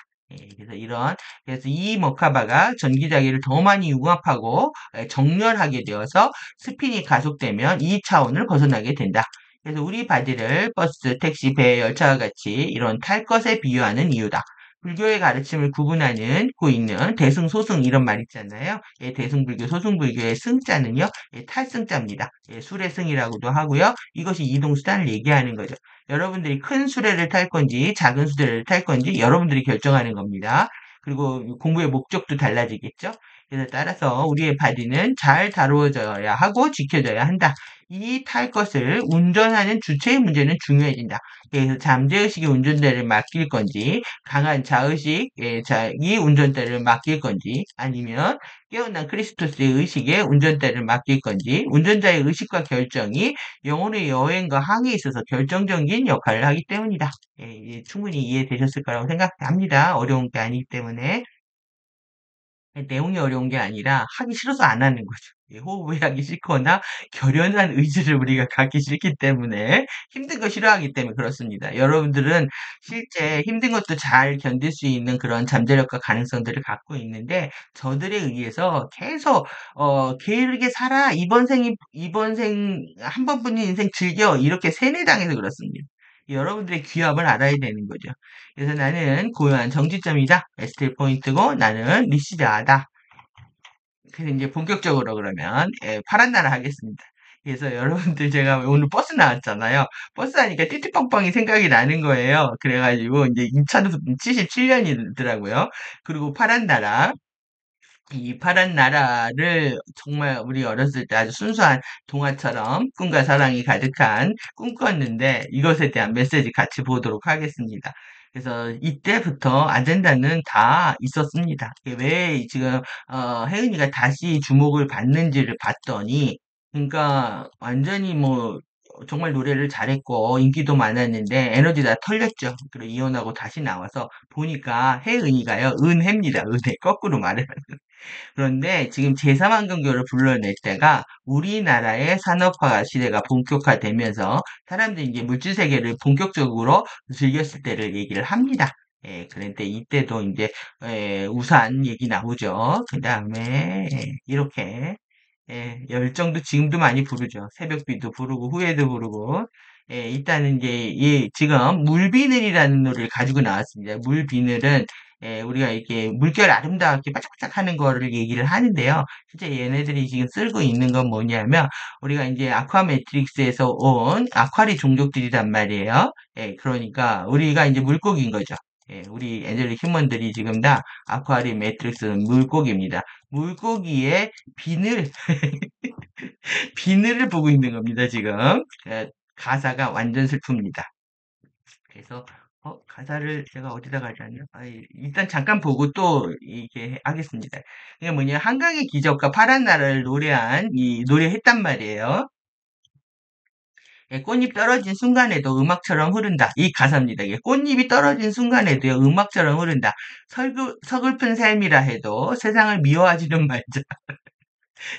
그래서 이 머카바가 전기자기를 더 많이 융합하고 정렬하게 되어서 스핀이 가속되면 이 차원을 벗어나게 된다. 그래서 우리 바디를 버스, 택시, 배, 열차와 같이 이런 탈 것에 비유하는 이유다. 불교의 가르침을 구분하고 있는 대승, 소승 이런 말 있잖아요. 대승불교, 소승불교의 승자는요, 탈승자입니다. 수레승이라고도 하고요. 이것이 이동수단을 얘기하는 거죠. 여러분들이 큰 수레를 탈 건지 작은 수레를 탈 건지 여러분들이 결정하는 겁니다. 그리고 공부의 목적도 달라지겠죠. 그래서 따라서 우리의 바디는 잘 다루어져야 하고 지켜져야 한다. 이 탈 것을 운전하는 주체의 문제는 중요해진다. 그래서 잠재의식이 운전대를 맡길 건지, 강한 자의식, 자기 운전대를 맡길 건지, 아니면 깨어난 크리스토스의 의식에 운전대를 맡길 건지, 운전자의 의식과 결정이 영혼의 여행과 항해에 있어서 결정적인 역할을 하기 때문이다. 충분히 이해되셨을 거라고 생각합니다. 어려운 게 아니기 때문에. 내용이 어려운 게 아니라 하기 싫어서 안 하는 거죠. 호흡을 하기 싫거나 결연한 의지를 우리가 갖기 싫기 때문에 힘든 거 싫어하기 때문에 그렇습니다. 여러분들은 실제 힘든 것도 잘 견딜 수 있는 그런 잠재력과 가능성들을 갖고 있는데 저들에 의해서 계속 게으르게 살아 이번 생 한 번뿐인 인생 즐겨 이렇게 세뇌당해서 그렇습니다. 여러분들의 귀함을 알아야 되는 거죠. 그래서 나는 고요한 정지점이다. 에스텔 포인트고 나는 리시자다. 그래서 이제 본격적으로 그러면 파란 나라 하겠습니다. 그래서 여러분들 제가 오늘 버스 나왔잖아요. 버스 하니까 띠띠빵빵이 생각이 나는 거예요. 그래가지고 이제 2077년이더라고요. 그리고 파란 나라. 이 파란 나라를 정말 우리 어렸을 때 아주 순수한 동화처럼 꿈과 사랑이 가득한 꿈꿨는데 이것에 대한 메시지 같이 보도록 하겠습니다. 그래서 이때부터 아젠다는 다 있었습니다. 왜 지금 혜은이가 다시 주목을 받는지를 봤더니 그러니까 완전히 뭐 정말 노래를 잘했고 인기도 많았는데 에너지 다 털렸죠. 그리고 이혼하고 다시 나와서 보니까 혜은이가요 은혜입니다. 은혜 거꾸로 말해. 그런데 지금 제3환경교를 불러낼 때가 우리나라의 산업화 시대가 본격화되면서 사람들이 이제 물질 세계를 본격적으로 즐겼을 때를 얘기를 합니다. 그런데 이때도 이제 우산 얘기 나오죠. 그 다음에 이렇게 열정도 지금도 많이 부르죠. 새벽비도 부르고 후회도 부르고 일단은 이제 지금 물비늘이라는 노래를 가지고 나왔습니다. 물비늘은 우리가 이렇게 물결 아름답게 반짝반짝 하는 거를 얘기를 하는데요. 실제 얘네들이 지금 쓰고 있는 건 뭐냐면 우리가 이제 아쿠아 매트릭스에서 온 아쿠아리 종족들이란 말이에요. 그러니까 우리가 이제 물고기인 거죠. 우리 엔젤릭 휴먼들이 지금 다 아쿠아리 매트릭스는 물고기입니다. 물고기의 비늘, 비늘을 보고 있는 겁니다, 지금. 가사가 완전 슬픕니다. 그래서, 가사를 제가 어디다 가져왔냐? 일단 잠깐 보고 또 이게 하겠습니다. 이게 뭐냐, 한강의 기적과 파란 나라를 노래했단 말이에요. 꽃잎 떨어진 순간에도 음악처럼 흐른다. 이 가사입니다. 이게 꽃잎이 떨어진 순간에도요, 음악처럼 흐른다. 서글픈 삶이라 해도 세상을 미워하지는 말자.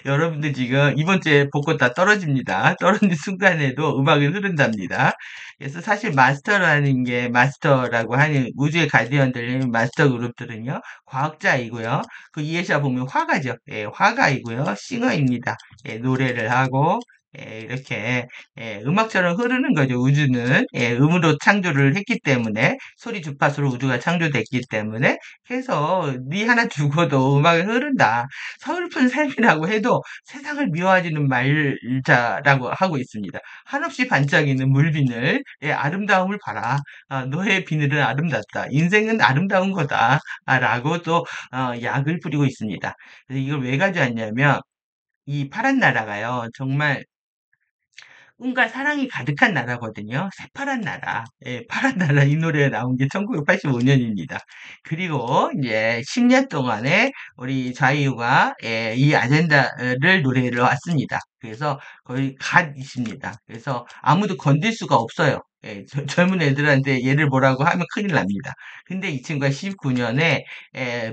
여러분들 지금 이번 주에 벚꽃 다 떨어집니다. 떨어진 순간에도 음악이 흐른답니다. 그래서 사실 마스터라는 게 마스터라고 하는 우주의 가디언들 마스터 그룹들은요 과학자이고요. 그 이해샤 보면 화가죠. 화가이고요. 싱어입니다. 노래를 하고 이렇게 음악처럼 흐르는 거죠. 우주는 음으로 창조를 했기 때문에 소리 주파수로 우주가 창조됐기 때문에 그래서 네 하나 죽어도 음악이 흐른다. 서글픈 삶이라고 해도 세상을 미워하지는 말자라고 하고 있습니다. 한없이 반짝이는 물비늘, 아름다움을 봐라. 너의 비늘은 아름답다. 인생은 아름다운 거다. 라고 또 약을 뿌리고 있습니다. 그래서 이걸 왜 가져왔냐면 이 파란 나라가요. 정말 꿈과 사랑이 가득한 나라거든요. 새파란 나라. 파란 나라 이 노래가 나온 게 1985년입니다. 그리고 이제 10년 동안에 우리 자유가 이 아젠다를 노래를 왔습니다. 그래서 거의 갓이십니다. 그래서 아무도 건들 수가 없어요. 젊은 애들한테 얘를 뭐라고 하면 큰일 납니다. 근데 이 친구가 19년에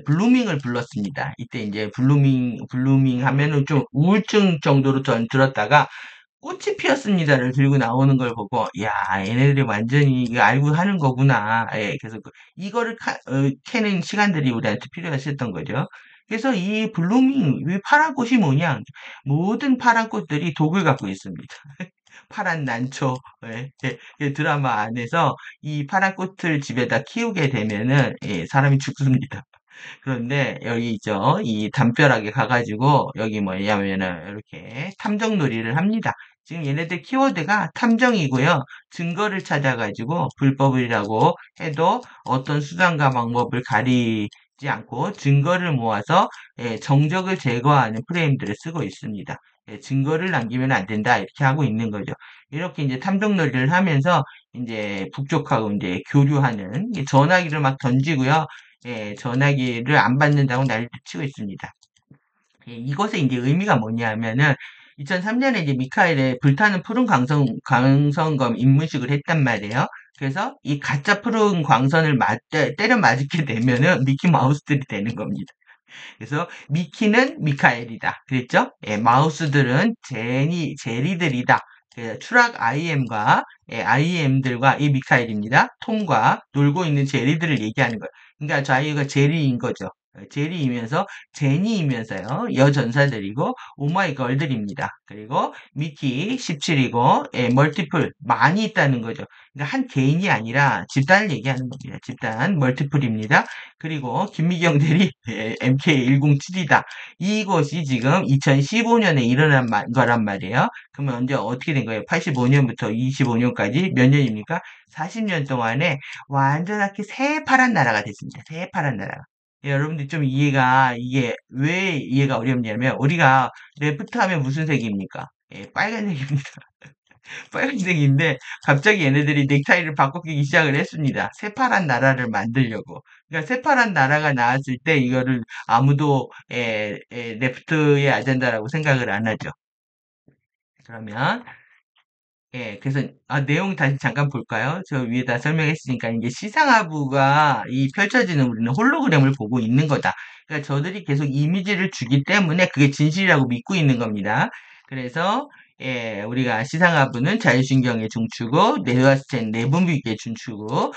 블루밍을 불렀습니다. 이때 이제 블루밍 하면은 좀 우울증 정도로 전 들었다가 꽃이 피었습니다를 들고 나오는 걸 보고, 야, 얘네들이 완전히 이거 알고 하는 거구나. 그래서 이거를 캐는 시간들이 우리한테 필요했었던 거죠. 그래서 이 블루밍, 이 파란 꽃이 뭐냐? 모든 파란 꽃들이 독을 갖고 있습니다. 파란 난초, 드라마 안에서 이 파란 꽃을 집에다 키우게 되면은, 사람이 죽습니다. 그런데 여기 있죠. 이 담벼락에 가가지고 여기 뭐냐면은 이렇게 탐정놀이를 합니다. 지금 얘네들 키워드가 탐정이고요. 증거를 찾아가지고 불법이라고 해도 어떤 수단과 방법을 않고 증거를 모아서 정적을 제거하는 프레임들을 쓰고 있습니다. 증거를 남기면 안 된다 이렇게 하고 있는 거죠. 이렇게 이제 탐정놀이를 하면서 이제 북쪽하고 이제 교류하는 전화기를 막 던지고요. 전화기를 안 받는다고 난리를 치고 있습니다. 이것의 이제 의미가 뭐냐면은 2003년에 이제 미카엘의 불타는 푸른 광선검 입문식을 했단 말이에요. 그래서 이 가짜 푸른 광선을 때려 맞게 되면은 미키 마우스들이 되는 겁니다. 그래서 미키는 미카엘이다. 그랬죠? 마우스들은 제리들이다. 추락 IM과 IM들과 이 미카엘입니다. 톰과 놀고 있는 제리들을 얘기하는 거예요. 그러니까 자기가 제리인 거죠. 제리이면서 제니이면서요. 여전사들이고 오마이걸들입니다. 그리고 미키 17이고 멀티플 많이 있다는 거죠. 그러니까 한 개인이 아니라 집단을 얘기하는 겁니다. 집단 멀티플입니다. 그리고 김미경 대리 MK107이다. 이것이 지금 2015년에 일어난 거란 말이에요. 그러면 언제 어떻게 된 거예요? 85년부터 25년까지 몇 년입니까? 40년 동안에 완전하게 새파란 나라가 됐습니다. 새파란 나라가. 여러분들 좀 이게 왜 이해가 어렵냐면 우리가 레프트 하면 무슨 색입니까? 빨간색입니다. 빨간색인데 갑자기 얘네들이 넥타이를 바꿔 끼기 시작을 했습니다. 새파란 나라를 만들려고. 그러니까 새파란 나라가 나왔을 때 이거를 아무도 레프트의 아젠다라고 생각을 안 하죠. 그러면 그래서 내용 다시 잠깐 볼까요? 저 위에다 설명했으니까 이게 시상하부가 이 펼쳐지는 우리는 홀로그램을 보고 있는 거다. 그러니까 저들이 계속 이미지를 주기 때문에 그게 진실이라고 믿고 있는 겁니다. 그래서 우리가 시상하부는 자율신경의 중추고 뇌와스텐 내분비계 중추고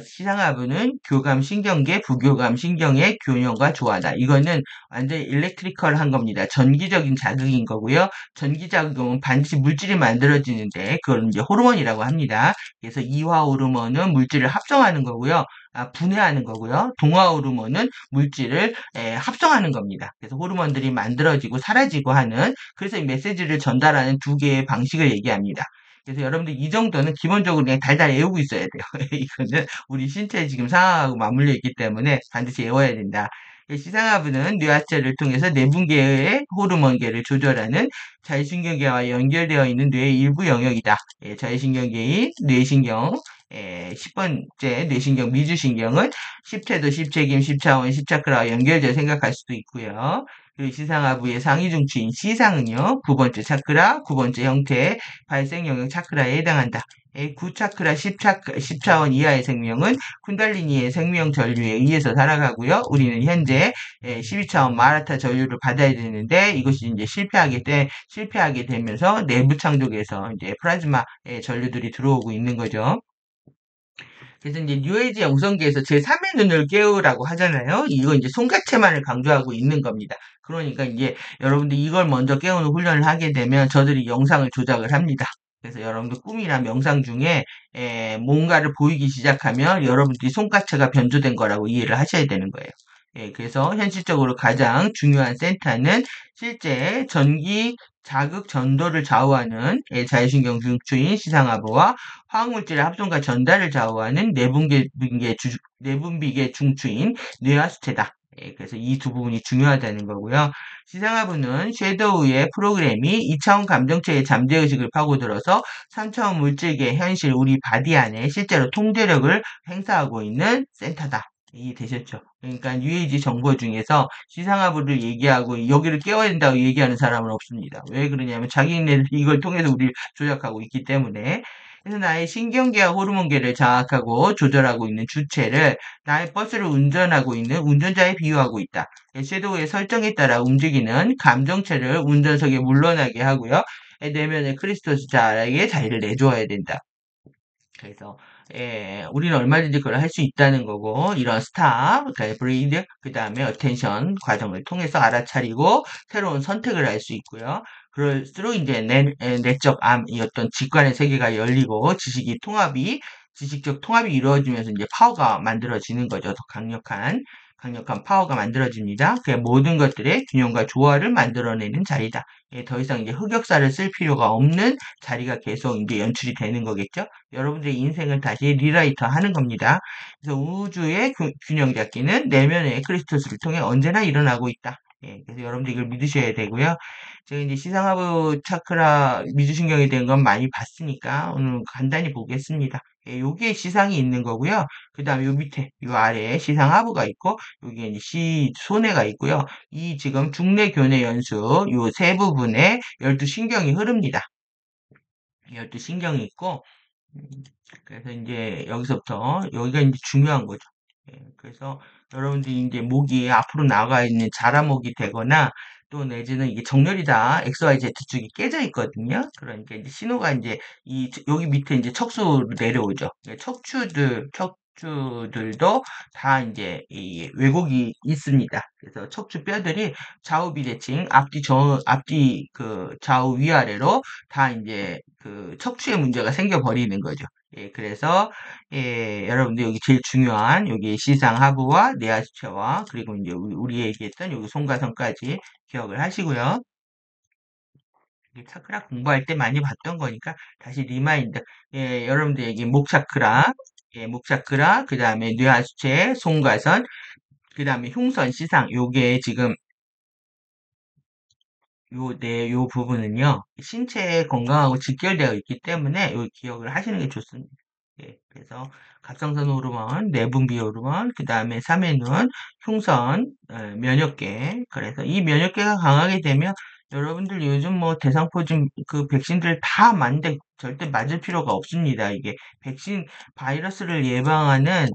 시상하부는 교감신경계 부교감신경의 균형과 조화다. 이거는 완전히 일렉트리컬한 겁니다. 전기적인 자극인 거고요. 전기작용은 반드시 물질이 만들어지는데 그걸 이제 호르몬이라고 합니다. 그래서 이화 호르몬은 물질을 합성하는 거고요. 분해하는 거고요. 동화 호르몬은 물질을 합성하는 겁니다. 그래서 호르몬들이 만들어지고 사라지고 하는 그래서 이 메시지를 전달하는 두 개의 방식을 얘기합니다. 그래서 여러분들 이 정도는 기본적으로 그냥 달달 외우고 있어야 돼요. 이거는 우리 신체 지금 상황하고 맞물려 있기 때문에 반드시 외워야 된다. 시상하부는 뇌하체를 통해서 내분계의 호르몬계를 조절하는 자율신경계와 연결되어 있는 뇌의 일부 영역이다. 자율신경계인 뇌신경, 10번째 뇌신경 미주신경은 10태도, 10책임, 10차원, 10차크라와 연결되어 생각할 수도 있고요. 그리고 시상하부의 상위중추인 시상은요, 9번째 차크라, 9번째 형태의 발생 영역 차크라에 해당한다. 9차크라 10차원 이하의 생명은 쿤달리니의 생명 전류에 의해서 살아가고요. 우리는 현재 12차원 마라타 전류를 받아야 되는데 이것이 이제 실패하게 되면서 내부 창조에서 이제 플라즈마의 전류들이 들어오고 있는 거죠. 그래서 이제 뉴에이지의 우선계에서 제3의 눈을 깨우라고 하잖아요. 이거 이제 손가체만을 강조하고 있는 겁니다. 그러니까 이제 여러분들 이걸 먼저 깨우는 훈련을 하게 되면 저들이 영상을 조작을 합니다. 그래서 여러분들 꿈이나 명상 중에 뭔가를 보이기 시작하면 여러분들이 손가체가 변조된 거라고 이해를 하셔야 되는 거예요. 그래서 현실적으로 가장 중요한 센터는 실제 전기 자극 전도를 좌우하는 자율신경 중추인 시상하부와 화학물질의 합성과 전달을 좌우하는 내분비계 중추인 뇌하수체다. 그래서 이 두 부분이 중요하다는 거고요. 시상하부는 섀도우의 프로그램이 2차원 감정체의 잠재의식을 파고들어서 3차원 물질계 현실 우리 바디 안에 실제로 통제력을 행사하고 있는 센터다. 이해되셨죠? 그러니까 UAG 정보 중에서 시상하부를 얘기하고 여기를 깨워야 된다고 얘기하는 사람은 없습니다. 왜 그러냐면 자기네들이 이걸 통해서 우리를 조작하고 있기 때문에 그래서 나의 신경계와 호르몬계를 장악하고 조절하고 있는 주체를 나의 버스를 운전하고 있는 운전자에 비유하고 있다. 섀도우의 설정에 따라 움직이는 감정체를 운전석에 물러나게 하고요. 내면의 크리스토스자에게 자리를 내주어야 된다. 그래서 우리는 얼마든지 그걸 할 수 있다는 거고 이런 스탑, 브리드, 그 다음에 어텐션 과정을 통해서 알아차리고 새로운 선택을 할 수 있고요. 그럴수록 이제 내적 암이 어떤 직관의 세계가 열리고 지식이 통합이 지식적 통합이 이루어지면서 이제 파워가 만들어지는 거죠. 더 강력한 파워가 만들어집니다. 그 모든 것들의 균형과 조화를 만들어내는 자리다. 예, 더 이상 이제 흑역사를 쓸 필요가 없는 자리가 계속 이제 연출이 되는 거겠죠. 여러분들의 인생을 다시 리라이터 하는 겁니다. 그래서 우주의 균형 잡기는 내면의 크리스토스를 통해 언제나 일어나고 있다. 예, 그래서 여러분들 이걸 믿으셔야 되고요. 제가 이제 시상하부 차크라 미주신경에 대한 건 많이 봤으니까 오늘 간단히 보겠습니다. 예, 여기에 시상이 있는 거고요. 그 다음에 요 밑에, 요 아래에 시상하부가 있고, 여기에 이제 손해가 있고요. 이 지금 중내 교내 연수, 요 세 부분에 12신경이 흐릅니다. 12신경이 있고, 음, 그래서 이제 여기서부터 여기가 이제 중요한 거죠. 예, 그래서 여러분들이 이제 목이 앞으로 나가 있는 자라목이 되거나 또 내지는 이게 정렬이다 XYZ 쪽이 깨져 있거든요. 그러니까 이제 신호가 이제 여기 밑에 이제 척수로 내려오죠. 예, 척추들도 다 이제 이 왜곡이 있습니다. 그래서 척추 뼈들이 좌우 비대칭 앞뒤 그 좌우 위아래로 다 이제 그 척추에 문제가 생겨버리는 거죠. 예, 그래서 예, 여러분들 여기 제일 중요한 여기 시상 하부와 내하 수체와 그리고 이제 우리 얘기했던 여기 손가성까지 기억을 하시고요. 이게 차크라 공부할 때 많이 봤던 거니까 다시 리마인드. 예, 여러분들 여기 목 차크라, 예, 목 차크라, 그 다음에 뇌하 수체, 손가선, 그 다음에 흉선 시상. 요게 지금 요 부분은요, 신체 건강하고 직결되어 있기 때문에 요 기억을 하시는 게 좋습니다. 예, 그래서 갑상선 호르몬, 내분비 호르몬, 그 다음에 삼회눈, 흉선, 면역계. 그래서 이 면역계가 강하게 되면 여러분들 요즘 뭐 대상포진 그 백신들 다 맞는데 절대 맞을 필요가 없습니다. 이게 백신 바이러스를 예방하는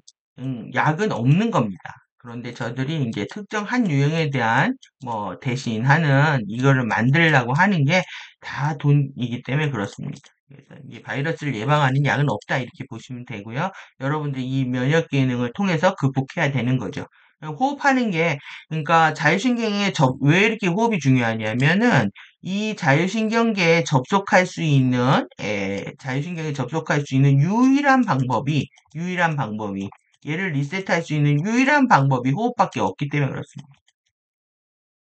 약은 없는 겁니다. 그런데 저들이 이제 특정 한 유형에 대한 뭐 대신하는 이거를 만들려고 하는 게 다 돈이기 때문에 그렇습니다. 그래서 이 바이러스를 예방하는 약은 없다 이렇게 보시면 되고요. 여러분들 이 면역 기능을 통해서 극복해야 되는 거죠. 호흡하는 게 그러니까 자율신경에 왜 이렇게 호흡이 중요하냐면은 이 자율신경에 접속할 수 있는 유일한 방법이 얘를 리셋할 수 있는 유일한 방법이 호흡밖에 없기 때문에 그렇습니다.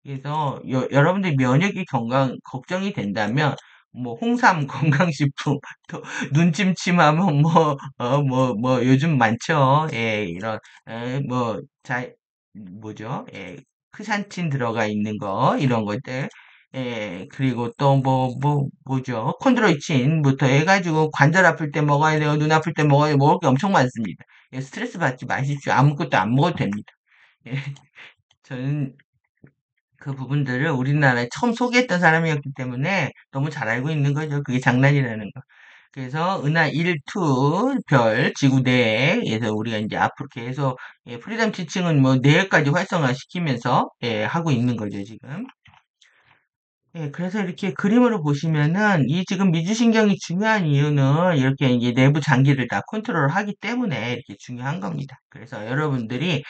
그래서 여러분들 면역이 걱정이 된다면 뭐 홍삼 건강식품 또 눈찜찜하면 뭐 요즘 많죠. 예, 이런 뭐 뭐죠? 예, 크산틴 들어가 있는 거 이런 것들. 예, 그리고 또 뭐죠? 콘드로이친부터 해가지고 관절 아플 때 먹어야 되고 눈 아플 때 먹어야 되고 먹을 게 엄청 많습니다. 예, 스트레스 받지 마십시오. 아무것도 안 먹어도 됩니다. 예, 저는 그 부분들을 우리나라에 처음 소개했던 사람이었기 때문에 너무 잘 알고 있는 거죠. 그게 장난이라는 거. 그래서 은하 1, 2, 별, 지구 내에서 우리가 이제 앞으로 계속 프리덤 지층은 뭐 내일까지 활성화시키면서 하고 있는 거죠, 지금. 예, 그래서 이렇게 그림으로 보시면은 이 지금 미주신경이 중요한 이유는 이렇게 이제 내부 장기를 다 컨트롤하기 때문에 이렇게 중요한 겁니다. 그래서 여러분들이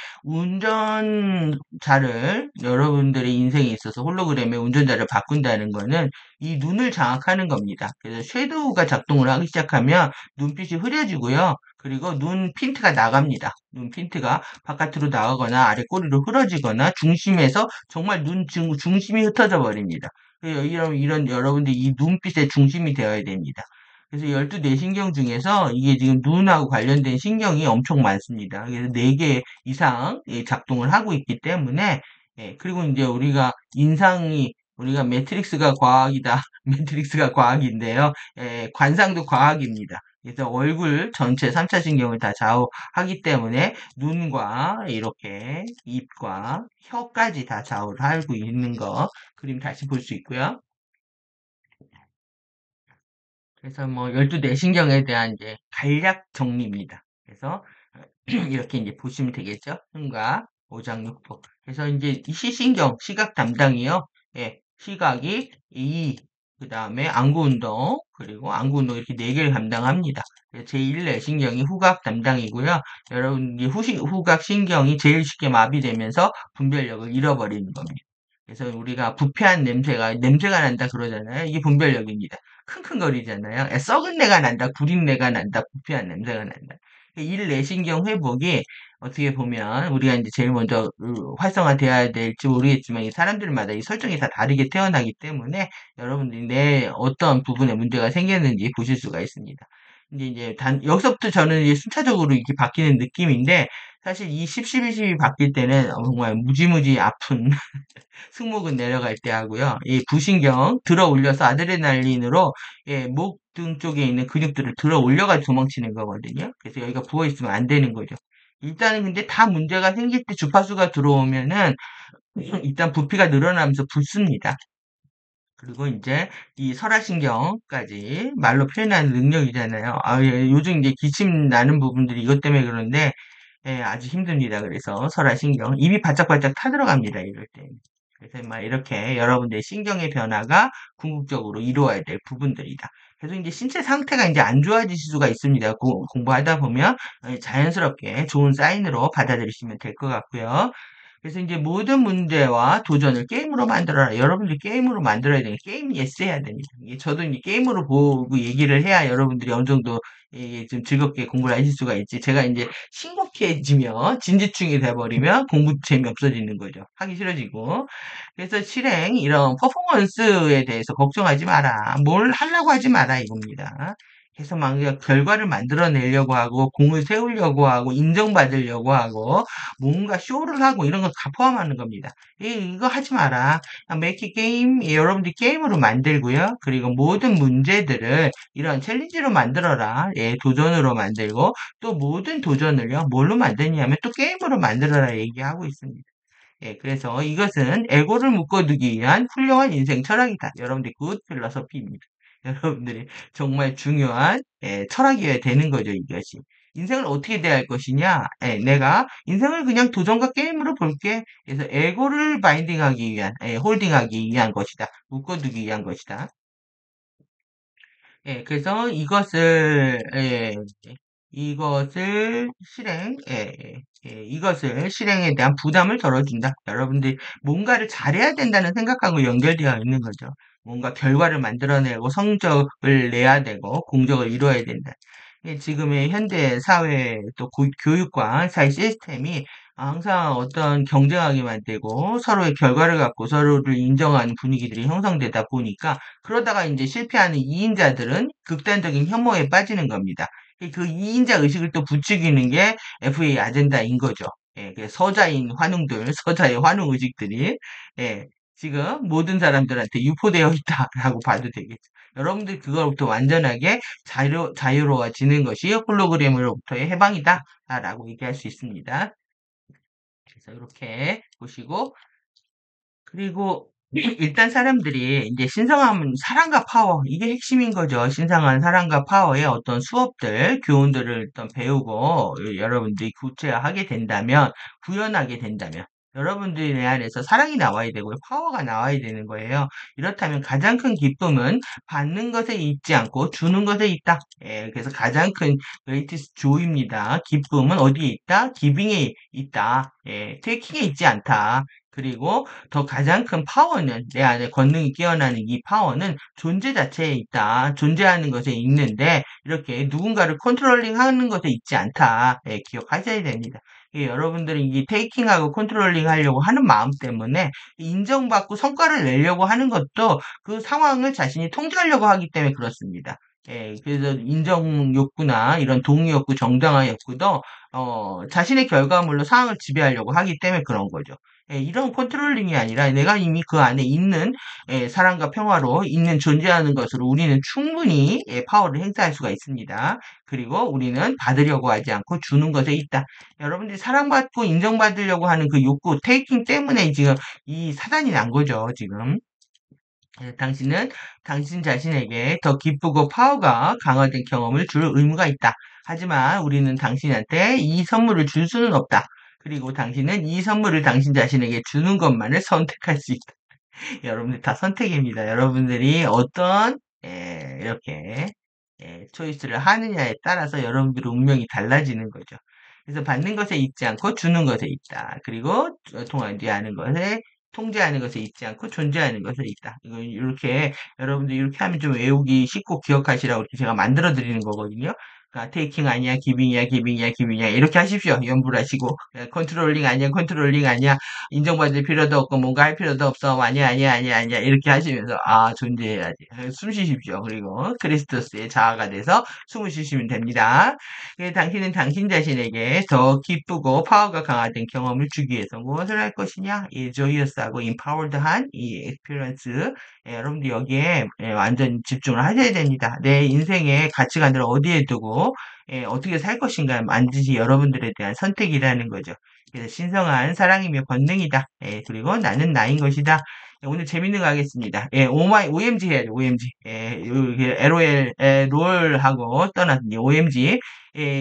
여러분들의 인생에 있어서 홀로그램의 운전자를 바꾼다는 거는 이 눈을 장악하는 겁니다. 그래서 섀도우가 작동을 하기 시작하면 눈빛이 흐려지고요. 그리고 눈 핀트가 나갑니다. 눈 핀트가 바깥으로 나가거나 아래 꼬리로 흐려지거나 중심에서 정말 중심이 흩어져 버립니다. 이런 여러분들 이 눈빛의 중심이 되어야 됩니다. 그래서 12뇌신경 중에서 이게 지금 눈하고 관련된 신경이 엄청 많습니다. 그래서 4개 이상 작동을 하고 있기 때문에 그리고 이제 우리가 매트릭스가 과학이다. 매트릭스가 과학인데요. 관상도 과학입니다. 그래서 얼굴 전체 3차 신경을 다 좌우하기 때문에 눈과 이렇게 입과 혀까지 다 좌우를 하고 있는 거 그림 다시 볼 수 있고요. 그래서 뭐 12뇌신경에 대한 이제 간략 정리입니다. 그래서 이렇게 이제 보시면 되겠죠? 흉곽, 오장육부. 그래서 이제 이 시신경, 시각 담당이요. 예, 시각이 그 다음에 안구운동, 그리고 안구운동 이렇게 4개를 담당합니다. 제1뇌신경이 후각 담당이고요. 여러분, 후각 신경이 제일 쉽게 마비되면서 분별력을 잃어버리는 겁니다. 그래서 우리가 부패한 냄새가 난다 그러잖아요. 이게 분별력입니다. 킁킁거리잖아요. 썩은 내가 난다, 구린 내가 난다, 부패한 냄새가 난다. 일 내신경 회복이 어떻게 보면 우리가 이제 제일 먼저 활성화돼야 될지 모르겠지만 이 사람들마다 이 설정이 다 다르게 태어나기 때문에 여러분들이 내 어떤 부분에 문제가 생겼는지 보실 수가 있습니다. 이제 여기서부터 저는 이제 순차적으로 이렇게 바뀌는 느낌인데 사실 이 10, 12, 12 바뀔 때는 정말 무지무지 아픈 승모근 내려갈 때 하고요. 이 부신경 들어 올려서 아드레날린으로 예, 목 등 쪽에 있는 근육들을 들어 올려가지고 도망치는 거거든요. 그래서 여기가 부어 있으면 안 되는 거죠. 일단은 근데 다 문제가 생길 때 주파수가 들어오면은 일단 부피가 늘어나면서 붓습니다. 그리고 이제 이 설화신경까지 말로 표현하는 능력이잖아요. 예, 요즘 이제 기침 나는 부분들이 이것 때문에 그런데 예, 아주 힘듭니다. 그래서 설화신경 입이 바짝바짝 타들어갑니다. 이럴 때. 그래서 막 이렇게 여러분들의 신경의 변화가 궁극적으로 이루어야 될 부분들이다. 그래서 이제 신체 상태가 이제 안 좋아지실 수가 있습니다. 공부하다 보면 자연스럽게 좋은 사인으로 받아들이시면 될 것 같고요. 그래서 이제 모든 문제와 도전을 게임으로 만들어라. 여러분들이 게임으로 만들어야 되는 게임 예스 해야 됩니다. 저도 이제 게임으로 보고 얘기를 해야 여러분들이 어느 정도 좀 즐겁게 공부를 하실 수가 있지. 제가 이제 심각해지면 진지충이 돼버리면 공부 재미 없어지는 거죠. 하기 싫어지고. 그래서 실행 이런 퍼포먼스에 대해서 걱정하지 마라. 뭘 하려고 하지 마라 이겁니다. 그래서 막 결과를 만들어내려고 하고 공을 세우려고 하고 인정받으려고 하고 뭔가 쇼를 하고 이런 거 다 포함하는 겁니다. 이거 하지 마라. make 게임 여러분들이 게임으로 만들고요. 그리고 모든 문제들을 이런 챌린지로 만들어라. 예, 도전으로 만들고 또 모든 도전을요. 뭘로 만드냐면 또 게임으로 만들어라 얘기하고 있습니다. 예, 그래서 이것은 에고를 묶어두기 위한 훌륭한 인생 철학이다. 여러분들이 굿 필러서피입니다. 여러분들이 정말 중요한 철학이어야 되는 거죠, 이것이. 인생을 어떻게 대할 것이냐? 예, 내가 인생을 그냥 도전과 게임으로 볼게. 그래서 에고를 바인딩하기 위한, 홀딩하기 위한 것이다. 묶어두기 위한 것이다. 예, 그래서 이것을 이것을 실행에 대한 부담을 덜어준다. 여러분들이 뭔가를 잘해야 된다는 생각하고 연결되어 있는 거죠. 뭔가 결과를 만들어내고 성적을 내야 되고 공적을 이루어야 된다. 지금의 현대 사회 또 교육과 사회 시스템이 항상 어떤 경쟁하게 만들고 서로의 결과를 갖고 서로를 인정하는 분위기들이 형성되다 보니까 그러다가 이제 실패하는 이인자들은 극단적인 혐오에 빠지는 겁니다. 그 이인자 의식을 또 부추기는 게 FA 아젠다인 거죠. 예, 그 서자인 환웅들, 서자의 환웅 의식들이, 예, 지금 모든 사람들한테 유포되어 있다라고 봐도 되겠죠. 여러분들 그거로부터 완전하게 자유로워지는 것이 홀로그램으로부터의 해방이다라고 얘기할 수 있습니다. 그래서 이렇게 보시고, 그리고 일단 사람들이 이제 신성한 사랑과 파워 이게 핵심인 거죠. 신성한 사랑과 파워의 어떤 수업들, 교훈들을 일단 배우고 여러분들이 구체화하게 된다면, 구현하게 된다면 여러분들이 내 안에서 사랑이 나와야 되고요. 파워가 나와야 되는 거예요. 이렇다면 가장 큰 기쁨은 받는 것에 있지 않고 주는 것에 있다. 예, 그래서 가장 큰 greatest joy입니다. 기쁨은 어디에 있다? 기빙에 있다. 예, 테이킹에 있지 않다. 그리고 더 가장 큰 파워는 내 안에 권능이 깨어나는 이 파워는 존재 자체에 있다. 존재하는 것에 있는데 이렇게 누군가를 컨트롤링 하는 것에 있지 않다. 예, 기억하셔야 됩니다. 예, 여러분들이 이 테이킹하고 컨트롤링 하려고 하는 마음 때문에 인정받고 성과를 내려고 하는 것도 그 상황을 자신이 통제하려고 하기 때문에 그렇습니다. 예, 그래서 인정 욕구나 이런 동의 욕구, 정당화 욕구도 자신의 결과물로 상황을 지배하려고 하기 때문에 그런 거죠. 예, 이런 컨트롤링이 아니라 내가 이미 그 안에 있는 사랑과 평화로 있는 존재하는 것으로 우리는 충분히 파워를 행사할 수가 있습니다. 그리고 우리는 받으려고 하지 않고 주는 것에 있다. 여러분들이 사랑받고 인정받으려고 하는 그 욕구, 테이킹 때문에 지금 이 사단이 난 거죠, 지금. 당신은 당신 자신에게 더 기쁘고 파워가 강화된 경험을 줄 의무가 있다. 하지만 우리는 당신한테 이 선물을 줄 수는 없다. 그리고 당신은 이 선물을 당신 자신에게 주는 것만을 선택할 수 있다. 여러분들 다 선택입니다. 여러분들이 어떤 이렇게 초이스를 하느냐에 따라서 여러분들의 운명이 달라지는 거죠. 그래서 받는 것에 있지 않고 주는 것에 있다. 그리고 통하지 않은 것에 통제하는 것에 있지 않고 존재하는 것에 있다. 이거 이렇게 여러분들 이렇게 하면 좀 외우기 쉽고 기억하시라고 이렇게 제가 만들어 드리는 거거든요. 그러니까 테이킹 아니야, 기빙이야, 기빙이야, 기빙이야 이렇게 하십시오. 연구를 하시고 컨트롤링 아니야, 컨트롤링 아니야. 인정받을 필요도 없고 뭔가 할 필요도 없어. 아니야, 아니야, 아니야, 아니야 이렇게 하시면서 아 존재해야지. 숨 쉬십시오. 그리고 크리스토스의 자아가 돼서 숨을 쉬시면 됩니다. 당신은 당신 자신에게 더 기쁘고 파워가 강화된 경험을 주기 위해서 무엇을 할 것이냐? 이 joyous하고 empowered한 이 experience 여러분들 여기에 완전 집중을 하셔야 됩니다. 내 인생의 가치관을 어디에 두고 어떻게 살 것인가 반드시 여러분들에 대한 선택이라는 거죠. 그래서 신성한 사랑이며 권능이다. 그리고 나는 나인 것이다. 오늘 재밌는 거 하겠습니다. 오마이, OMG 해야죠, OMG. LOL, 롤하고 떠났니, OMG.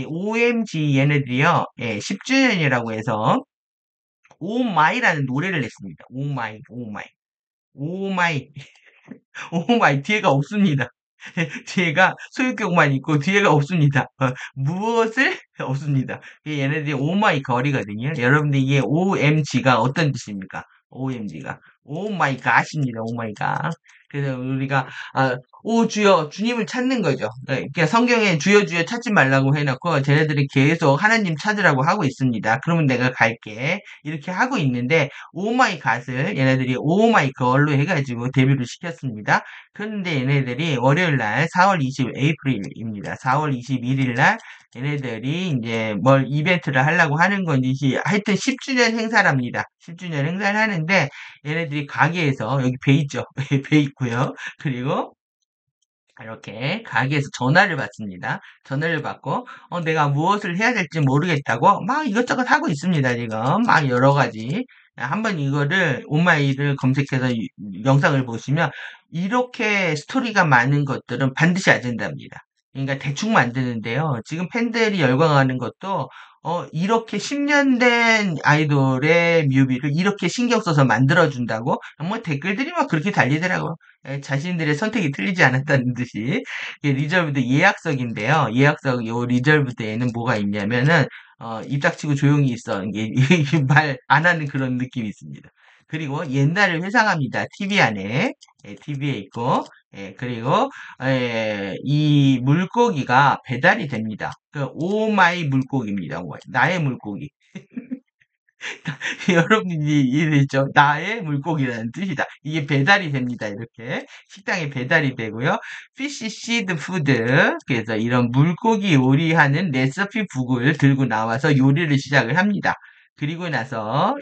OMG 얘네들이요, 10주년이라고 해서, 오마이라는 노래를 냈습니다. 오마이, 오마이. 오마이, 오마이, 뒤에가 없습니다. 뒤에가 소유격만 있고 뒤에가 없습니다. 무엇을? 없습니다. 얘네들이 오마이 걸이거든요. 여러분들 이게 OMG가 어떤 뜻입니까? OMG가 오마이 갓입니다. 오마이 갓. 그래서 우리가 오 주여 주님을 찾는 거죠. 그러니까 성경에 주여 주여 찾지 말라고 해놓고 쟤네들이 계속 하나님 찾으라고 하고 있습니다. 그러면 내가 갈게 이렇게 하고 있는데 오마이 갓을 얘네들이 오마이 걸로 해가지고 데뷔를 시켰습니다. 그런데 얘네들이 월요일 날 4월 20일 에이프릴입니다. 4월 21일 날 얘네들이 이제 뭘 이벤트를 하려고 하는 건지 하여튼 10주년 행사랍니다. 10주년 행사를 하는데 얘네들이 가게에서 여기 배 있죠. 배 있고요. 그리고 이렇게 가게에서 전화를 받습니다. 전화를 받고 내가 무엇을 해야 될지 모르겠다고 막 이것저것 하고 있습니다. 지금 막 여러 가지. 한번 이거를 오마이를 검색해서 영상을 보시면 이렇게 스토리가 많은 것들은 반드시 아젠다입니다. 그러니까 대충 만드는데요. 지금 팬들이 열광하는 것도 이렇게 10년 된 아이돌의 뮤비를 이렇게 신경 써서 만들어준다고 뭐 댓글들이 막 그렇게 달리더라고요. 자신들의 선택이 틀리지 않았다는 듯이 리저브드 예약석인데요. 예약석 요 리저브드에는 뭐가 있냐면은 입 닥치고 조용히 있어 이게 말 안 하는 그런 느낌이 있습니다. 그리고 옛날을 회상합니다. TV 안에 TV에 있고 그리고 이 물고기가 배달이 됩니다. 그 오마이 물고기입니다. 오마이. 나의 물고기. 여러분이 이해되죠? 나의 물고기라는 뜻이다. 이게 배달이 됩니다. 이렇게 식당에 배달이 되고요. 피시 시드 푸드 그래서 이런 물고기 요리하는 레시피 북을 들고 나와서 요리를 시작을 합니다. 그리고 나서